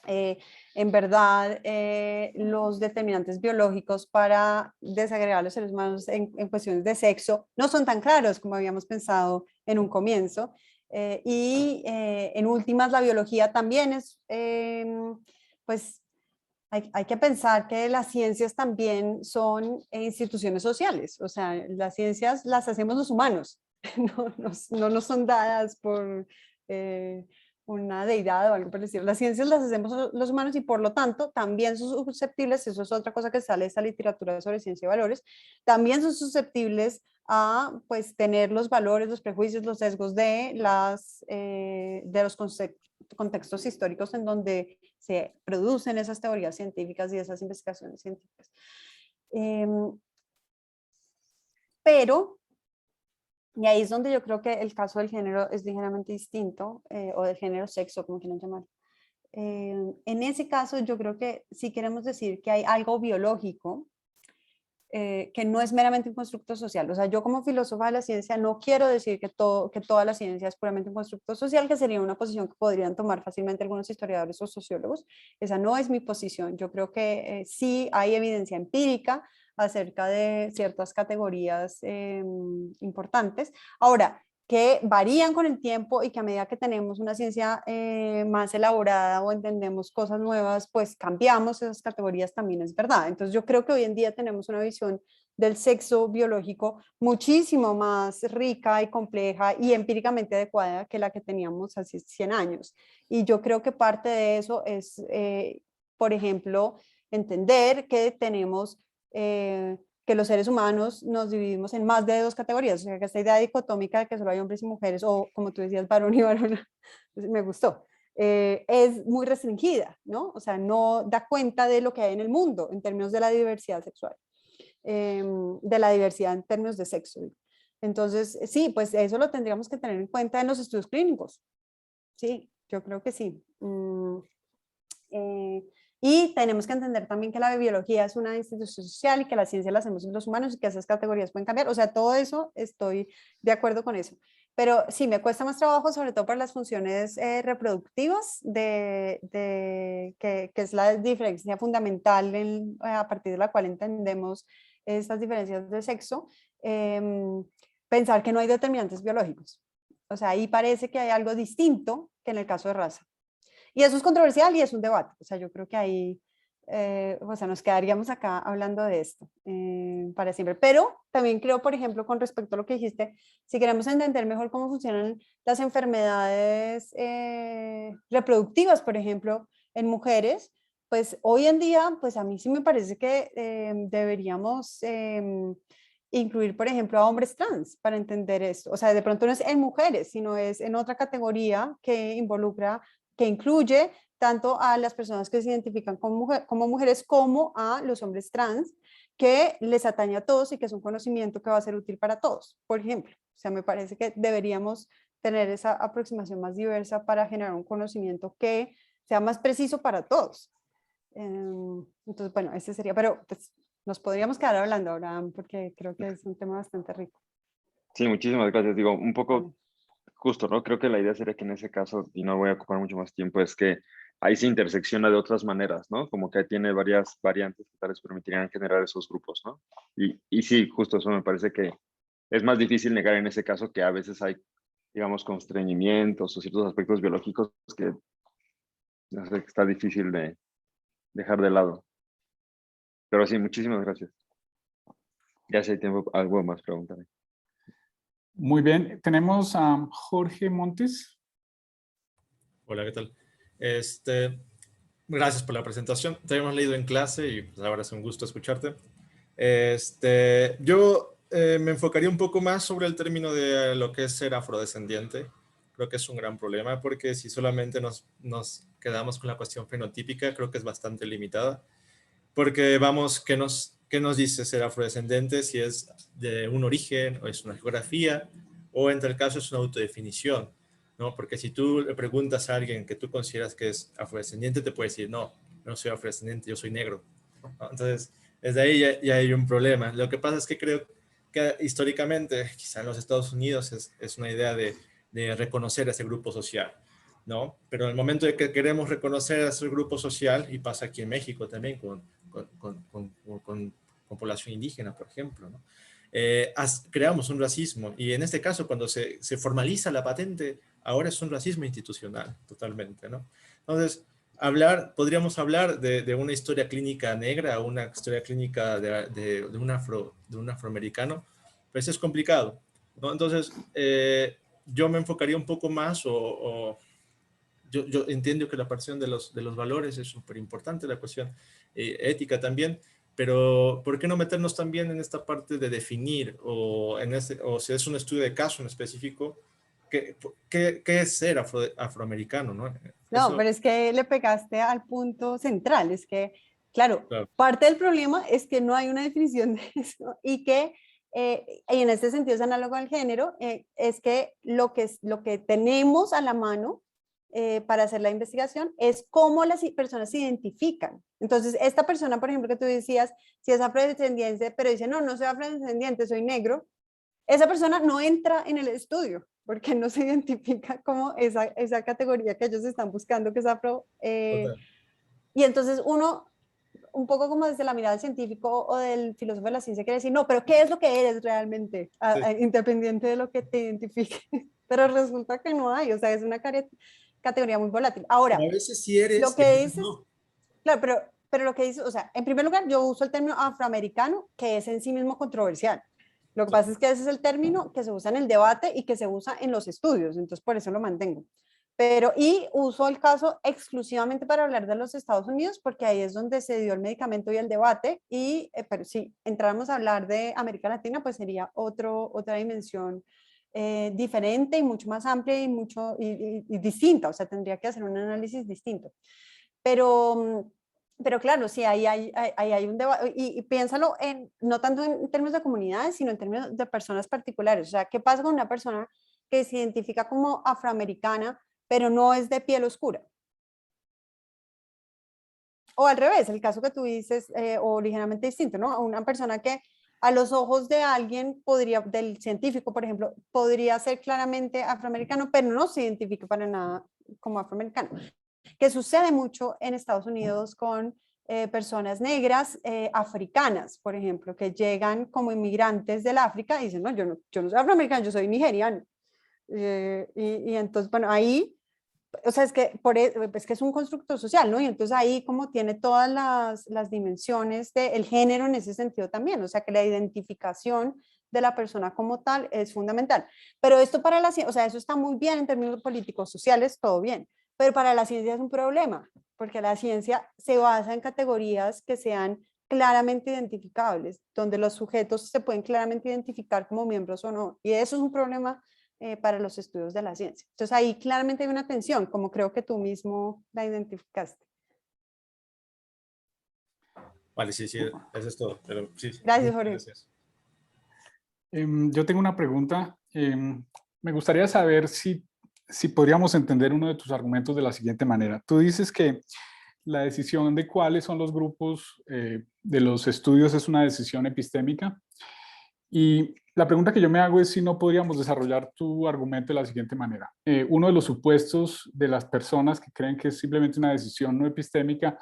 en verdad los determinantes biológicos para desagregar a los seres humanos en cuestiones de sexo no son tan claros como habíamos pensado en un comienzo. En últimas, la biología también es, pues hay que pensar que las ciencias también son instituciones sociales, o sea, las ciencias las hacemos los humanos, no nos son dadas por una deidad o algo por el estilo. Las ciencias las hacemos los humanos y por lo tanto también son susceptibles, eso es otra cosa que sale de esta literatura sobre ciencia y valores, también son susceptibles a pues tener los valores, los prejuicios, los sesgos de los contextos históricos en donde se producen esas teorías científicas y esas investigaciones científicas. Pero, y ahí es donde yo creo que el caso del género es ligeramente distinto, o del género sexo, como quieran llamar. En ese caso, yo creo que si queremos decir que hay algo biológico, que no es meramente un constructo social. O sea, yo como filósofa de la ciencia no quiero decir que toda la ciencia es puramente un constructo social, que sería una posición que podrían tomar fácilmente algunos historiadores o sociólogos. Esa no es mi posición. Yo creo que sí hay evidencia empírica acerca de ciertas categorías importantes. Ahora, que varían con el tiempo y que a medida que tenemos una ciencia más elaborada o entendemos cosas nuevas, pues cambiamos esas categorías, también es verdad. Entonces yo creo que hoy en día tenemos una visión del sexo biológico muchísimo más rica y compleja y empíricamente adecuada que la que teníamos hace 100 años. Y yo creo que parte de eso es, por ejemplo, entender que tenemos... que los seres humanos nos dividimos en más de dos categorías, o sea, que esta idea dicotómica de que solo hay hombres y mujeres, o como tú decías, varón y varona, me gustó, es muy restringida, ¿no? O sea, no da cuenta de lo que hay en el mundo en términos de la diversidad sexual, de la diversidad en términos de sexo. Entonces, sí, pues eso lo tendríamos que tener en cuenta en los estudios clínicos. Sí, yo creo que sí. Y tenemos que entender también que la biología es una institución social y que la ciencia la hacemos los humanos y que esas categorías pueden cambiar. O sea, todo eso estoy de acuerdo con eso. Pero sí, me cuesta más trabajo, sobre todo para las funciones reproductivas, que es la diferencia fundamental a partir de la cual entendemos estas diferencias de sexo, pensar que no hay determinantes biológicos. O sea, ahí parece que hay algo distinto que en el caso de raza. Y eso es controversial y es un debate. O sea, yo creo que ahí, o sea, nos quedaríamos acá hablando de esto para siempre. Pero también creo, por ejemplo, con respecto a lo que dijiste, si queremos entender mejor cómo funcionan las enfermedades reproductivas, por ejemplo, en mujeres, pues hoy en día, pues a mí sí me parece que deberíamos incluir, por ejemplo, a hombres trans para entender esto. O sea, de pronto no es en mujeres, sino es en otra categoría que involucra, que incluye tanto a las personas que se identifican como mujeres como a los hombres trans, que les atañe a todos y que es un conocimiento que va a ser útil para todos, por ejemplo. O sea, me parece que deberíamos tener esa aproximación más diversa para generar un conocimiento que sea más preciso para todos. Entonces, bueno, ese sería, pero pues, nos podríamos quedar hablando, Abraham, porque creo que es un tema bastante rico. Sí, muchísimas gracias. Digo, un poco Vale. justo, ¿no? Creo que la idea sería que en ese caso, y no voy a ocupar mucho más tiempo, es que ahí se intersecciona de otras maneras, ¿no? Como que tiene varias variantes que tal vez permitirían generar esos grupos, ¿no? Y sí, justo eso me parece que es más difícil negar en ese caso que a veces hay, digamos, constreñimientos o ciertos aspectos biológicos que no sé, que está difícil de dejar de lado. Pero sí, muchísimas gracias. Ya si hay tiempo, algo más preguntaré. Muy bien, tenemos a Jorge Montes. Hola, ¿qué tal? Gracias por la presentación. Te habíamos leído en clase y pues ahora es un gusto escucharte. Yo me enfocaría un poco más sobre el término de lo que es ser afrodescendiente. Creo que es un gran problema porque si solamente nos quedamos con la cuestión fenotípica, creo que es bastante limitada. Porque vamos, qué nos dice ser afrodescendente? Si es de un origen o es una geografía o en tal caso es una autodefinición, ¿no? Porque si tú le preguntas a alguien que tú consideras que es afrodescendiente, te puede decir, no, no soy afrodescendiente, yo soy negro, ¿no? Entonces, desde ahí ya hay un problema. Lo que pasa es que creo que históricamente, quizá en los Estados Unidos, es una idea de reconocer a ese grupo social, ¿no? Pero en el momento de que queremos reconocer a ese grupo social, y pasa aquí en México también con población indígena, por ejemplo, ¿no? Creamos un racismo y en este caso cuando se formaliza la patente, ahora es un racismo institucional totalmente, ¿no? Entonces, podríamos hablar de una historia clínica negra o una historia clínica de un afroamericano, pues es complicado, ¿no? Entonces, yo me enfocaría un poco más yo entiendo que la partición de los valores es súper importante, la cuestión ética también, pero ¿por qué no meternos también en esta parte de definir o si es un estudio de caso en específico, qué es ser afroamericano, ¿no? No, pero es que le pegaste al punto central, es que, claro, Claro. parte del problema es que no hay una definición de eso y que, y en este sentido es análogo al género, es que lo que tenemos a la mano para hacer la investigación es cómo las personas se identifican. Entonces, esta persona, por ejemplo, que tú decías, si es afrodescendiente, pero dice, no, no soy afrodescendiente, soy negro, esa persona no entra en el estudio porque no se identifica como esa categoría que ellos están buscando, que es afro. Total. Y entonces uno, un poco como desde la mirada del científico o del filósofo de la ciencia quiere decir, no, pero ¿qué es lo que eres realmente? Independiente de lo que te identifique. Pero resulta que no hay, o sea, es una categoría muy volátil. Ahora, a veces sí eres, lo que dices, no. claro, pero lo que dices, o sea, en primer lugar, yo uso el término afroamericano, que es en sí mismo controversial. Lo que pasa es que ese es el término que se usa en el debate y que se usa en los estudios, entonces por eso lo mantengo. Y uso el caso exclusivamente para hablar de los Estados Unidos, porque ahí es donde se dio el medicamento y el debate, pero si entráramos a hablar de América Latina, pues sería otra dimensión diferente y mucho más amplia y distinta, o sea, tendría que hacer un análisis distinto. Pero claro, sí, ahí hay un debate, y piénsalo no tanto en términos de comunidades, sino en términos de personas particulares. O sea, ¿qué pasa con una persona que se identifica como afroamericana, pero no es de piel oscura? O al revés, el caso que tú dices, o ligeramente distinto, ¿no? Una persona que a los ojos de alguien del científico, por ejemplo, podría ser claramente afroamericano, pero no se identifica para nada como afroamericano. Que sucede mucho en Estados Unidos con personas negras africanas, por ejemplo, que llegan como inmigrantes del África y dicen, no, yo no soy afroamericano, yo soy nigeriano. Y entonces, bueno, ahí, o sea, es que es un constructo social, ¿no? Y entonces ahí como tiene todas las dimensiones del género en ese sentido también, o sea, que la identificación de la persona como tal es fundamental. Pero esto para la ciencia, o sea, eso está muy bien en términos políticos, sociales, todo bien, pero para la ciencia es un problema, porque la ciencia se basa en categorías que sean claramente identificables, donde los sujetos se pueden claramente identificar como miembros o no, y eso es un problema para los estudios de la ciencia. Entonces ahí claramente hay una tensión, como creo que tú mismo la identificaste. Vale, sí, eso es todo. Pero sí, Gracias, Jorge. gracias. Yo tengo una pregunta. Me gustaría saber si podríamos entender uno de tus argumentos de la siguiente manera. Tú dices que la decisión de cuáles son los grupos de los estudios es una decisión epistémica. Y la pregunta que yo me hago es si no podríamos desarrollar tu argumento de la siguiente manera. Uno de los supuestos de las personas que creen que es simplemente una decisión no epistémica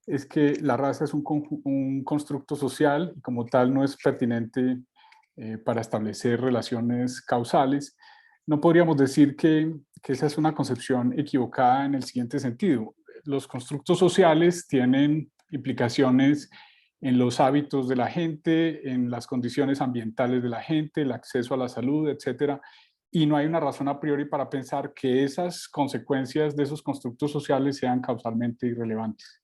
es que la raza es un constructo social y como tal no es pertinente para establecer relaciones causales. No podríamos decir que esa es una concepción equivocada en el siguiente sentido. Los constructos sociales tienen implicaciones en los hábitos de la gente, en las condiciones ambientales de la gente, el acceso a la salud, etcétera. Y no hay una razón a priori para pensar que esas consecuencias de esos constructos sociales sean causalmente irrelevantes.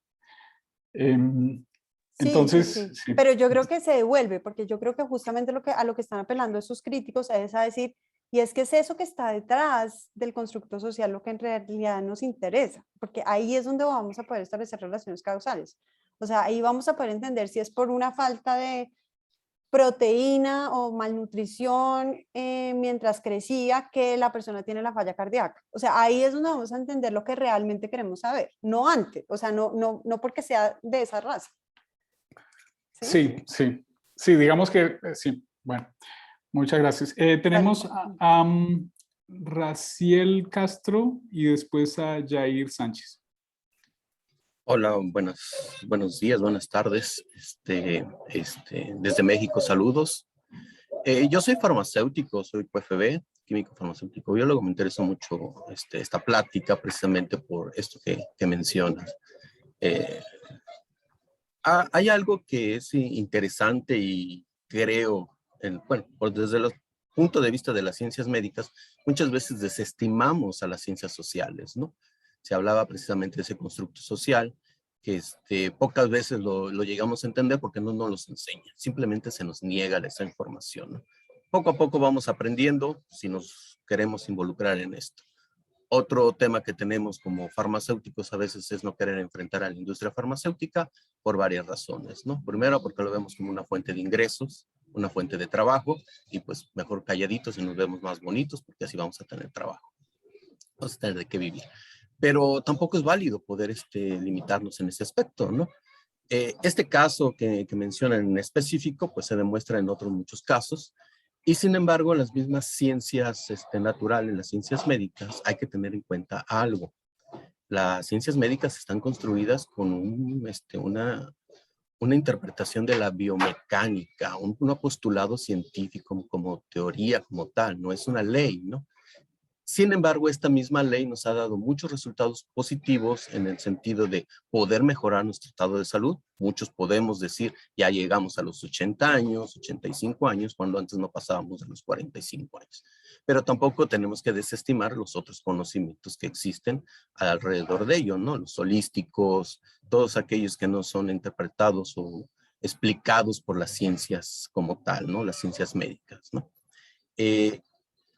Entonces, Sí. sí. Pero yo creo que se devuelve, porque yo creo que justamente a lo que están apelando esos críticos es a decir, y es que es eso que está detrás del constructo social lo que en realidad nos interesa, porque ahí es donde vamos a poder establecer relaciones causales. O sea, ahí vamos a poder entender si es por una falta de proteína o malnutrición mientras crecía que la persona tiene la falla cardíaca. O sea, ahí es donde vamos a entender lo que realmente queremos saber, no antes, o sea, no porque sea de esa raza. Sí, digamos que sí. Bueno, muchas gracias. Tenemos a Raciel Castro y después a Jair Sánchez. Hola, buenos días, buenas tardes. Desde México, saludos. Yo soy farmacéutico, soy QFB, químico farmacéutico biólogo. Me interesa mucho esta plática precisamente por esto que mencionas. Hay algo que es interesante y creo, desde el punto de vista de las ciencias médicas, muchas veces desestimamos a las ciencias sociales, ¿no? Se hablaba precisamente de ese constructo social, que pocas veces lo llegamos a entender porque no nos los enseña, simplemente se nos niega esa información, ¿no? Poco a poco vamos aprendiendo si nos queremos involucrar en esto. Otro tema que tenemos como farmacéuticos a veces es no querer enfrentar a la industria farmacéutica por varias razones, ¿no? Primero, porque lo vemos como una fuente de ingresos, una fuente de trabajo, y pues mejor calladitos y nos vemos más bonitos porque así vamos a tener trabajo, vamos a tener de qué vivir. Pero tampoco es válido poder limitarnos en ese aspecto, ¿no? Este caso que mencionan en específico, pues se demuestra en otros muchos casos. Y sin embargo, en las mismas ciencias naturales, las ciencias médicas, hay que tener en cuenta algo. Las ciencias médicas están construidas con una interpretación de la biomecánica, un apostulado científico como teoría, como tal, no es una ley, ¿no? Sin embargo, esta misma ley nos ha dado muchos resultados positivos en el sentido de poder mejorar nuestro estado de salud. Muchos podemos decir, ya llegamos a los 80 años, 85 años, cuando antes no pasábamos de los 45 años. Pero tampoco tenemos que desestimar los otros conocimientos que existen alrededor de ello, ¿no? Los holísticos, todos aquellos que no son interpretados o explicados por las ciencias como tal, ¿no? Las ciencias médicas, ¿no?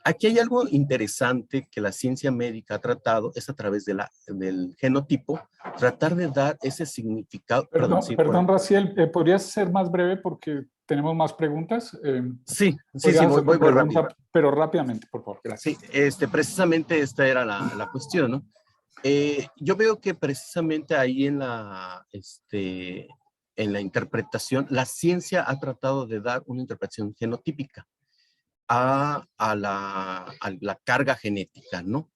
Aquí hay algo interesante que la ciencia médica ha tratado, es a través de del genotipo, tratar de dar ese significado. Perdón, Sí, perdón Raciel, ¿podrías ser más breve porque tenemos más preguntas? Sí, podrías hacer voy tu pregunta, rápido. pero rápidamente, por favor. Gracias. Sí, precisamente esta era la cuestión, ¿no? Yo veo que precisamente ahí en la interpretación, la ciencia ha tratado de dar una interpretación genotípica a la carga genética, ¿no?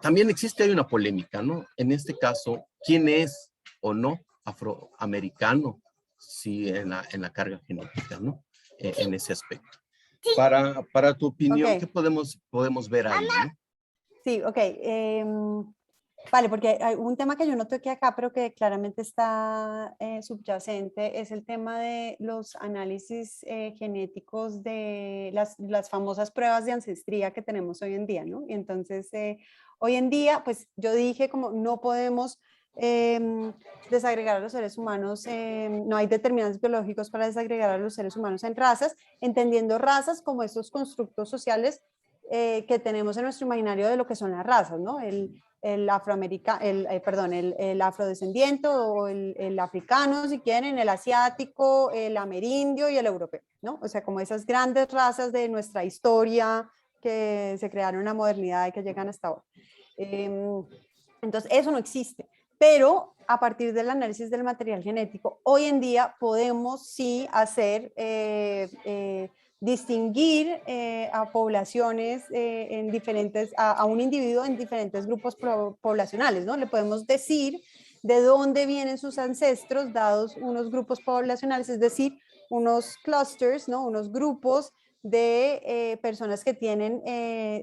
También hay una polémica, ¿no? En este caso, ¿quién es o no afroamericano? Sí, en la carga genética, ¿no? En ese aspecto. Para tu opinión, ¿qué podemos ver ahí, ¿no? Sí, ok. Vale, porque hay un tema que yo no toqué acá, pero que claramente está subyacente, es el tema de los análisis genéticos de las famosas pruebas de ancestría que tenemos hoy en día, ¿no? Y entonces, hoy en día, pues yo dije como no podemos desagregar a los seres humanos, no hay determinantes biológicos para desagregar a los seres humanos en razas, entendiendo razas como estos constructos sociales que tenemos en nuestro imaginario de lo que son las razas, ¿no? El afrodescendiente o el africano, si quieren, el asiático, el amerindio y el europeo, ¿no? O sea, como esas grandes razas de nuestra historia que se crearon en la modernidad y que llegan hasta ahora. Entonces, eso no existe. Pero a partir del análisis del material genético, hoy en día podemos sí hacer distinguir a poblaciones en diferentes, a un individuo en diferentes grupos poblacionales, ¿no? Le podemos decir de dónde vienen sus ancestros, dados unos grupos poblacionales, es decir, unos clusters, ¿no? Unos grupos de personas que tienen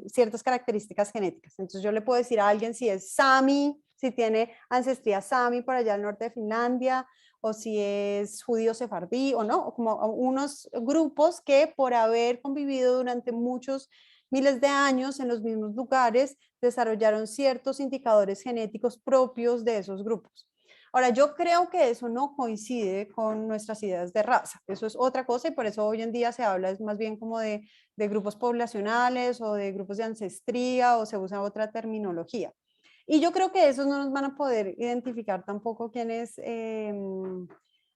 ciertas características genéticas. Entonces yo le puedo decir a alguien si es Sami, si tiene ancestría Sami por allá al norte de Finlandia, o si es judío sefardí o no, como unos grupos que por haber convivido durante muchos miles de años en los mismos lugares, desarrollaron ciertos indicadores genéticos propios de esos grupos. Ahora, yo creo que eso no coincide con nuestras ideas de raza, eso es otra cosa y por eso hoy en día se habla es más bien como de grupos poblacionales o de grupos de ancestría o se usa otra terminología. Y yo creo que esos no nos van a poder identificar tampoco quién es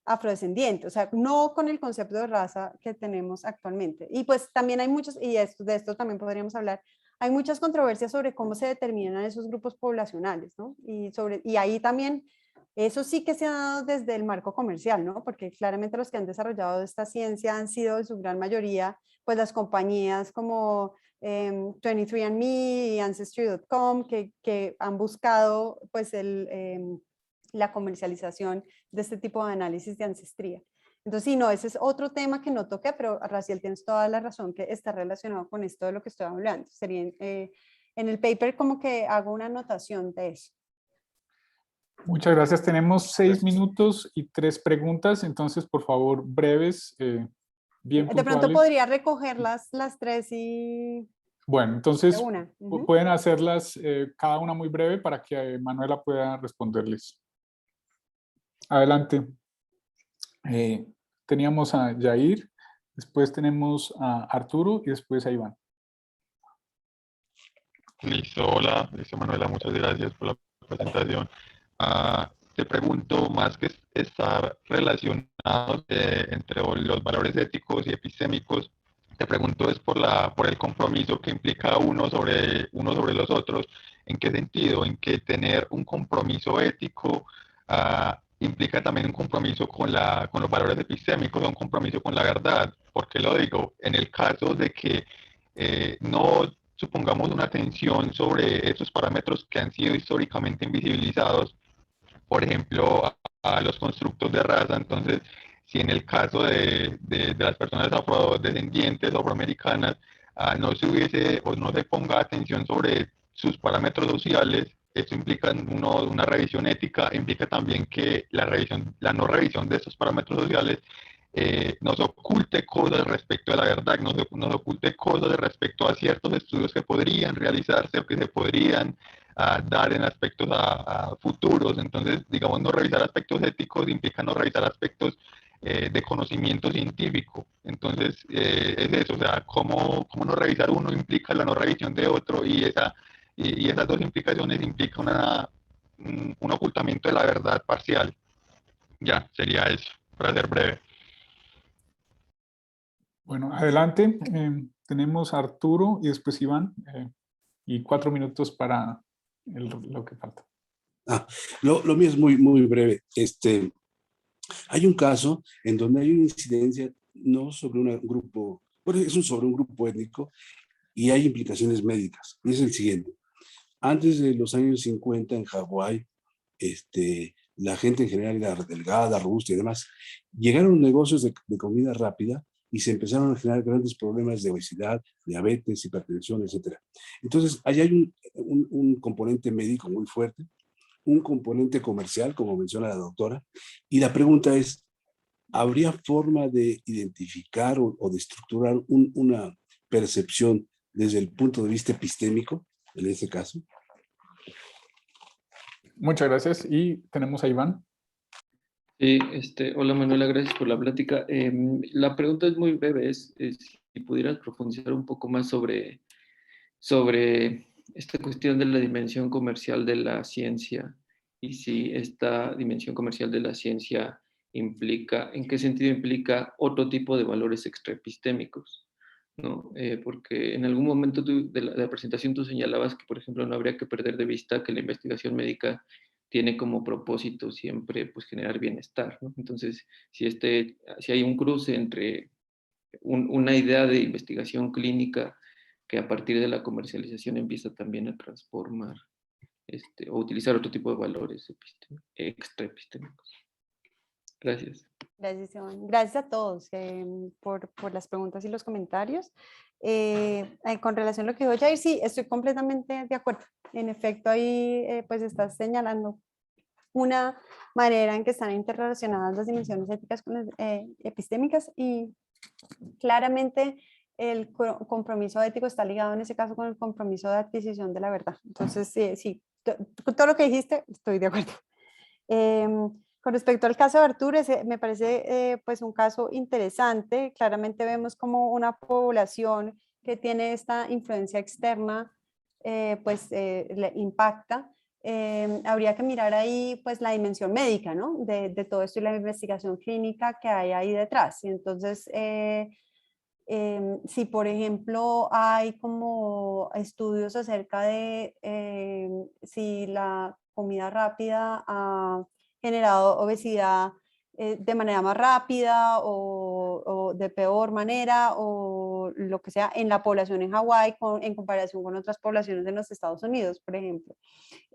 afrodescendiente, o sea, no con el concepto de raza que tenemos actualmente. Y pues también hay muchos, y de esto también podríamos hablar, hay muchas controversias sobre cómo se determinan esos grupos poblacionales, ¿no? Y ahí también, eso sí que se ha dado desde el marco comercial, ¿no? Porque claramente los que han desarrollado esta ciencia han sido en su gran mayoría, pues las compañías como 23andMe y Ancestry.com que han buscado pues la comercialización de este tipo de análisis de ancestría. Entonces, sí, no, ese es otro tema que no toqué, pero Raciel, tienes toda la razón que está relacionado con esto de lo que estoy hablando. Sería en el paper como que hago una anotación de eso. Muchas gracias. Tenemos 6 minutos y 3 preguntas, entonces, por favor, breves, bien puntuales. De pronto podría recoger las 3 y... Bueno, entonces una. pueden hacerlas cada una muy breve para que Manuela pueda responderles. Adelante. Teníamos a Yair, después tenemos a Arturo y después a Iván. Listo, hola, listo Manuela, muchas gracias por la presentación. Te pregunto, más que está relacionado entre los valores éticos y epistémicos, te pregunto es por el compromiso que implica uno sobre los otros. ¿En qué sentido? En que tener un compromiso ético implica también un compromiso con los valores epistémicos, un compromiso con la verdad. ¿Por qué lo digo? En el caso de que no supongamos una atención sobre estos parámetros que han sido históricamente invisibilizados, por ejemplo, a los constructos de raza. Entonces, si en el caso de las personas afrodescendientes o afroamericanas no se hubiese o no se ponga atención sobre sus parámetros sociales, esto implica una revisión ética, implica también que la no revisión de estos parámetros sociales nos oculte cosas respecto a la verdad, nos oculte cosas respecto a ciertos estudios que podrían realizarse o que se podrían dar en aspectos a futuros. Entonces, digamos, no revisar aspectos éticos implica no revisar aspectos de conocimiento científico. Entonces, es eso, o sea, cómo no revisar uno implica la no revisión de otro, y esas dos implicaciones implican un ocultamiento de la verdad parcial. Ya, sería eso, para ser breve. Bueno, adelante. Tenemos a Arturo y después Iván, y 4 minutos para lo que falta. Lo mío es muy, muy breve. Hay un caso en donde hay una incidencia no sobre un grupo, bueno, sobre un grupo étnico, y hay implicaciones médicas. Y es el siguiente. Antes de los años 50 en Hawái, la gente en general era delgada, robusta y demás. Llegaron negocios de comida rápida y se empezaron a generar grandes problemas de obesidad, diabetes, hipertensión, etc. Entonces, ahí hay un componente médico muy fuerte, un componente comercial, como menciona la doctora, y la pregunta es, ¿habría forma de identificar o de estructurar una percepción desde el punto de vista epistémico, en este caso? Muchas gracias. Y tenemos a Iván. Sí, hola Manuela, gracias por la plática. La pregunta es muy breve, es si pudieras profundizar un poco más sobre esta cuestión de la dimensión comercial de la ciencia, y si esta dimensión comercial de la ciencia implica, en qué sentido implica otro tipo de valores extraepistémicos, ¿no? Porque en algún momento de la presentación tú señalabas que, por ejemplo, no habría que perder de vista que la investigación médica tiene como propósito siempre, pues, generar bienestar, ¿no? Entonces, si hay un cruce entre una idea de investigación clínica que a partir de la comercialización empieza también a transformar o utilizar otro tipo de valores extraepistémicos. Gracias. Gracias, Iván. Gracias a todos por las preguntas y los comentarios. Con relación a lo que dijo Jair, sí, estoy completamente de acuerdo. En efecto, ahí pues estás señalando una manera en que están interrelacionadas las dimensiones éticas con las epistémicas, y claramente el compromiso ético está ligado en ese caso con el compromiso de adquisición de la verdad. Entonces, sí, todo lo que dijiste, estoy de acuerdo. Con respecto al caso de Arturo, me parece pues un caso interesante. Claramente vemos como una población que tiene esta influencia externa pues le impacta. Habría que mirar ahí pues la dimensión médica, ¿no? De todo esto y la investigación clínica que hay ahí detrás. Y entonces, si por ejemplo hay como estudios acerca de si la comida rápida ha generado obesidad de manera más rápida o de peor manera o lo que sea en la población en Hawái en comparación con otras poblaciones de los Estados Unidos, por ejemplo.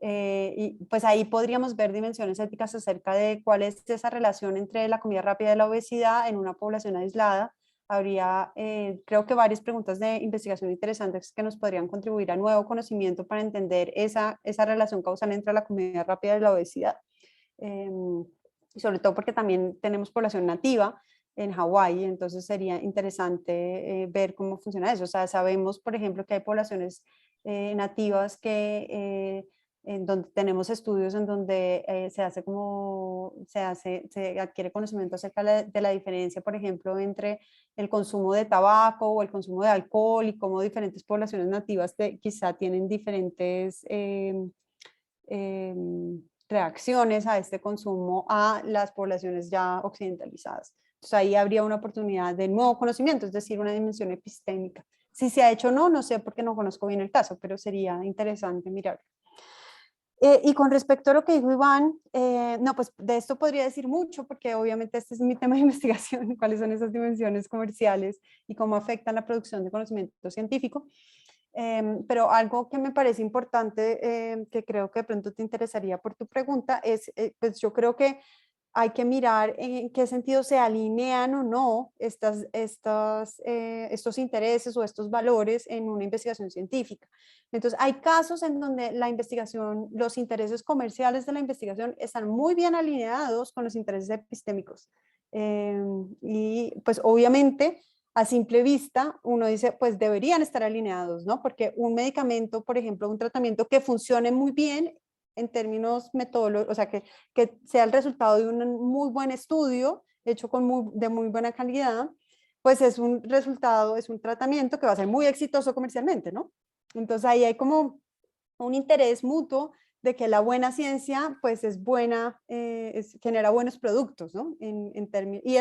Y pues ahí podríamos ver dimensiones éticas acerca de cuál es esa relación entre la comida rápida y la obesidad en una población aislada. Habría, creo que varias preguntas de investigación interesantes que nos podrían contribuir a nuevo conocimiento para entender esa relación causal entre la comida rápida y la obesidad. Sobre todo porque también tenemos población nativa en Hawái, entonces sería interesante ver cómo funciona eso. O sea, sabemos, por ejemplo, que hay poblaciones nativas que en donde tenemos estudios en donde se adquiere conocimiento acerca de la diferencia, por ejemplo, entre el consumo de tabaco o el consumo de alcohol, y cómo diferentes poblaciones nativas quizá tienen diferentes reacciones a este consumo a las poblaciones ya occidentalizadas. Entonces ahí habría una oportunidad de nuevo conocimiento, es decir, una dimensión epistémica. Si se ha hecho o no, no sé porque no conozco bien el caso, pero sería interesante mirar. Y con respecto a lo que dijo Iván, no, pues de esto podría decir mucho, porque obviamente este es mi tema de investigación, cuáles son esas dimensiones comerciales y cómo afectan la producción de conocimiento científico. Pero algo que me parece importante, que creo que de pronto te interesaría por tu pregunta, es, pues yo creo que hay que mirar en qué sentido se alinean o no estos intereses o estos valores en una investigación científica. Entonces, hay casos en donde la investigación, los intereses comerciales de la investigación están muy bien alineados con los intereses epistémicos. Y pues obviamente, a simple vista, uno dice, pues deberían estar alineados, ¿no? Porque un medicamento, por ejemplo, un tratamiento que funcione muy bien en términos metodológicos, o sea, que sea el resultado de un muy buen estudio hecho de muy buena calidad, pues es un resultado, es un tratamiento que va a ser muy exitoso comercialmente, ¿no? Entonces ahí hay como un interés mutuo de que la buena ciencia pues es buena, genera buenos productos, ¿no? Y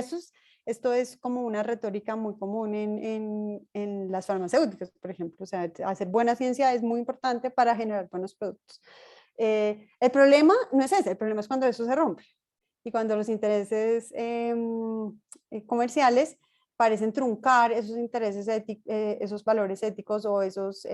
esto es como una retórica muy común en las farmacéuticas, por ejemplo. O sea, hacer buena ciencia es muy importante para generar buenos productos. El problema no es ese, el problema es cuando eso se rompe y cuando los intereses comerciales parecen truncar esos intereses esos valores éticos o esos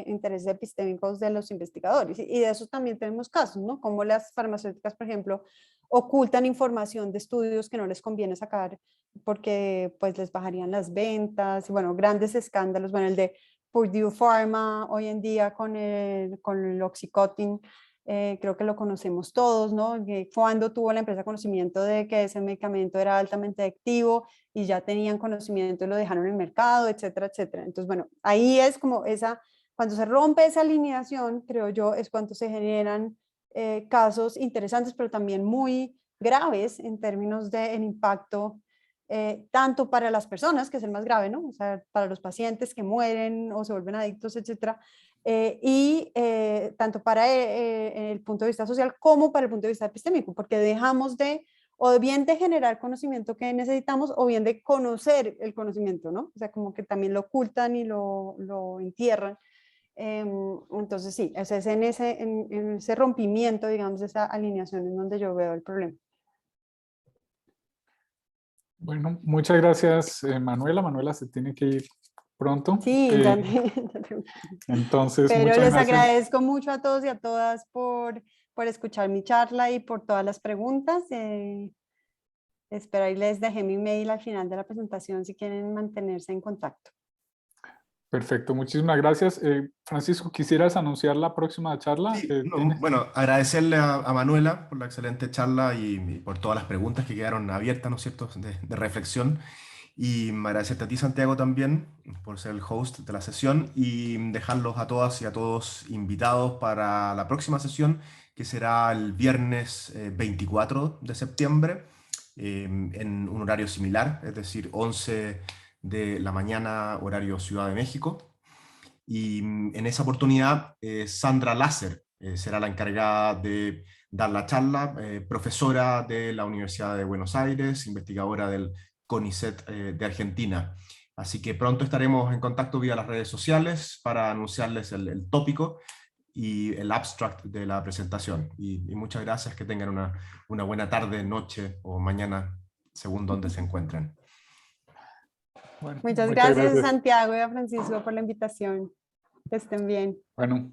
intereses epistémicos de los investigadores. Y de eso también tenemos casos, ¿no? Como las farmacéuticas, por ejemplo, ocultan información de estudios que no les conviene sacar porque pues les bajarían las ventas, y bueno, grandes escándalos, bueno, el de Purdue Pharma hoy en día con el Oxycontin, creo que lo conocemos todos, ¿no? Cuando tuvo la empresa conocimiento de que ese medicamento era altamente adictivo y ya tenían conocimiento y lo dejaron en el mercado, etcétera, etcétera. Entonces, bueno, ahí es como cuando se rompe esa alineación, creo yo, es cuando se generan casos interesantes, pero también muy graves en términos del impacto tanto para las personas, que es el más grave, ¿no? O sea, para los pacientes que mueren o se vuelven adictos, etcétera, tanto para el punto de vista social como para el punto de vista epistémico, porque dejamos o bien de generar conocimiento que necesitamos, o bien de conocer el conocimiento, ¿no? O sea, como que también lo ocultan y lo entierran. Entonces, sí, es en ese rompimiento, digamos, esa alineación en donde yo veo el problema. Bueno, muchas gracias, Manuela. Manuela se tiene que ir pronto. Sí, Entonces, pero muchas les gracias. agradezco mucho a todos y a todas por escuchar mi charla y por todas las preguntas. Espero y les dejé mi mail al final de la presentación si quieren mantenerse en contacto. Perfecto, muchísimas gracias. Francisco, ¿quisieras anunciar la próxima charla? Sí, bueno, agradecerle a Manuela por la excelente charla y por todas las preguntas que quedaron abiertas, ¿no es cierto?, de reflexión. Y agradecerte a ti, Santiago, también por ser el host de la sesión y dejarlos a todas y a todos invitados para la próxima sesión, que será el viernes 24 de septiembre, en un horario similar, es decir, 11 de la mañana, horario Ciudad de México. Y en esa oportunidad, Sandra Lasser será la encargada de dar la charla, profesora de la Universidad de Buenos Aires, investigadora del CONICET de Argentina. Así que pronto estaremos en contacto vía las redes sociales para anunciarles el tópico y el abstract de la presentación. Y muchas gracias, que tengan una buena tarde, noche o mañana, según donde se encuentren. Bueno, muchas gracias, Santiago y a Francisco por la invitación. Que estén bien. Bueno,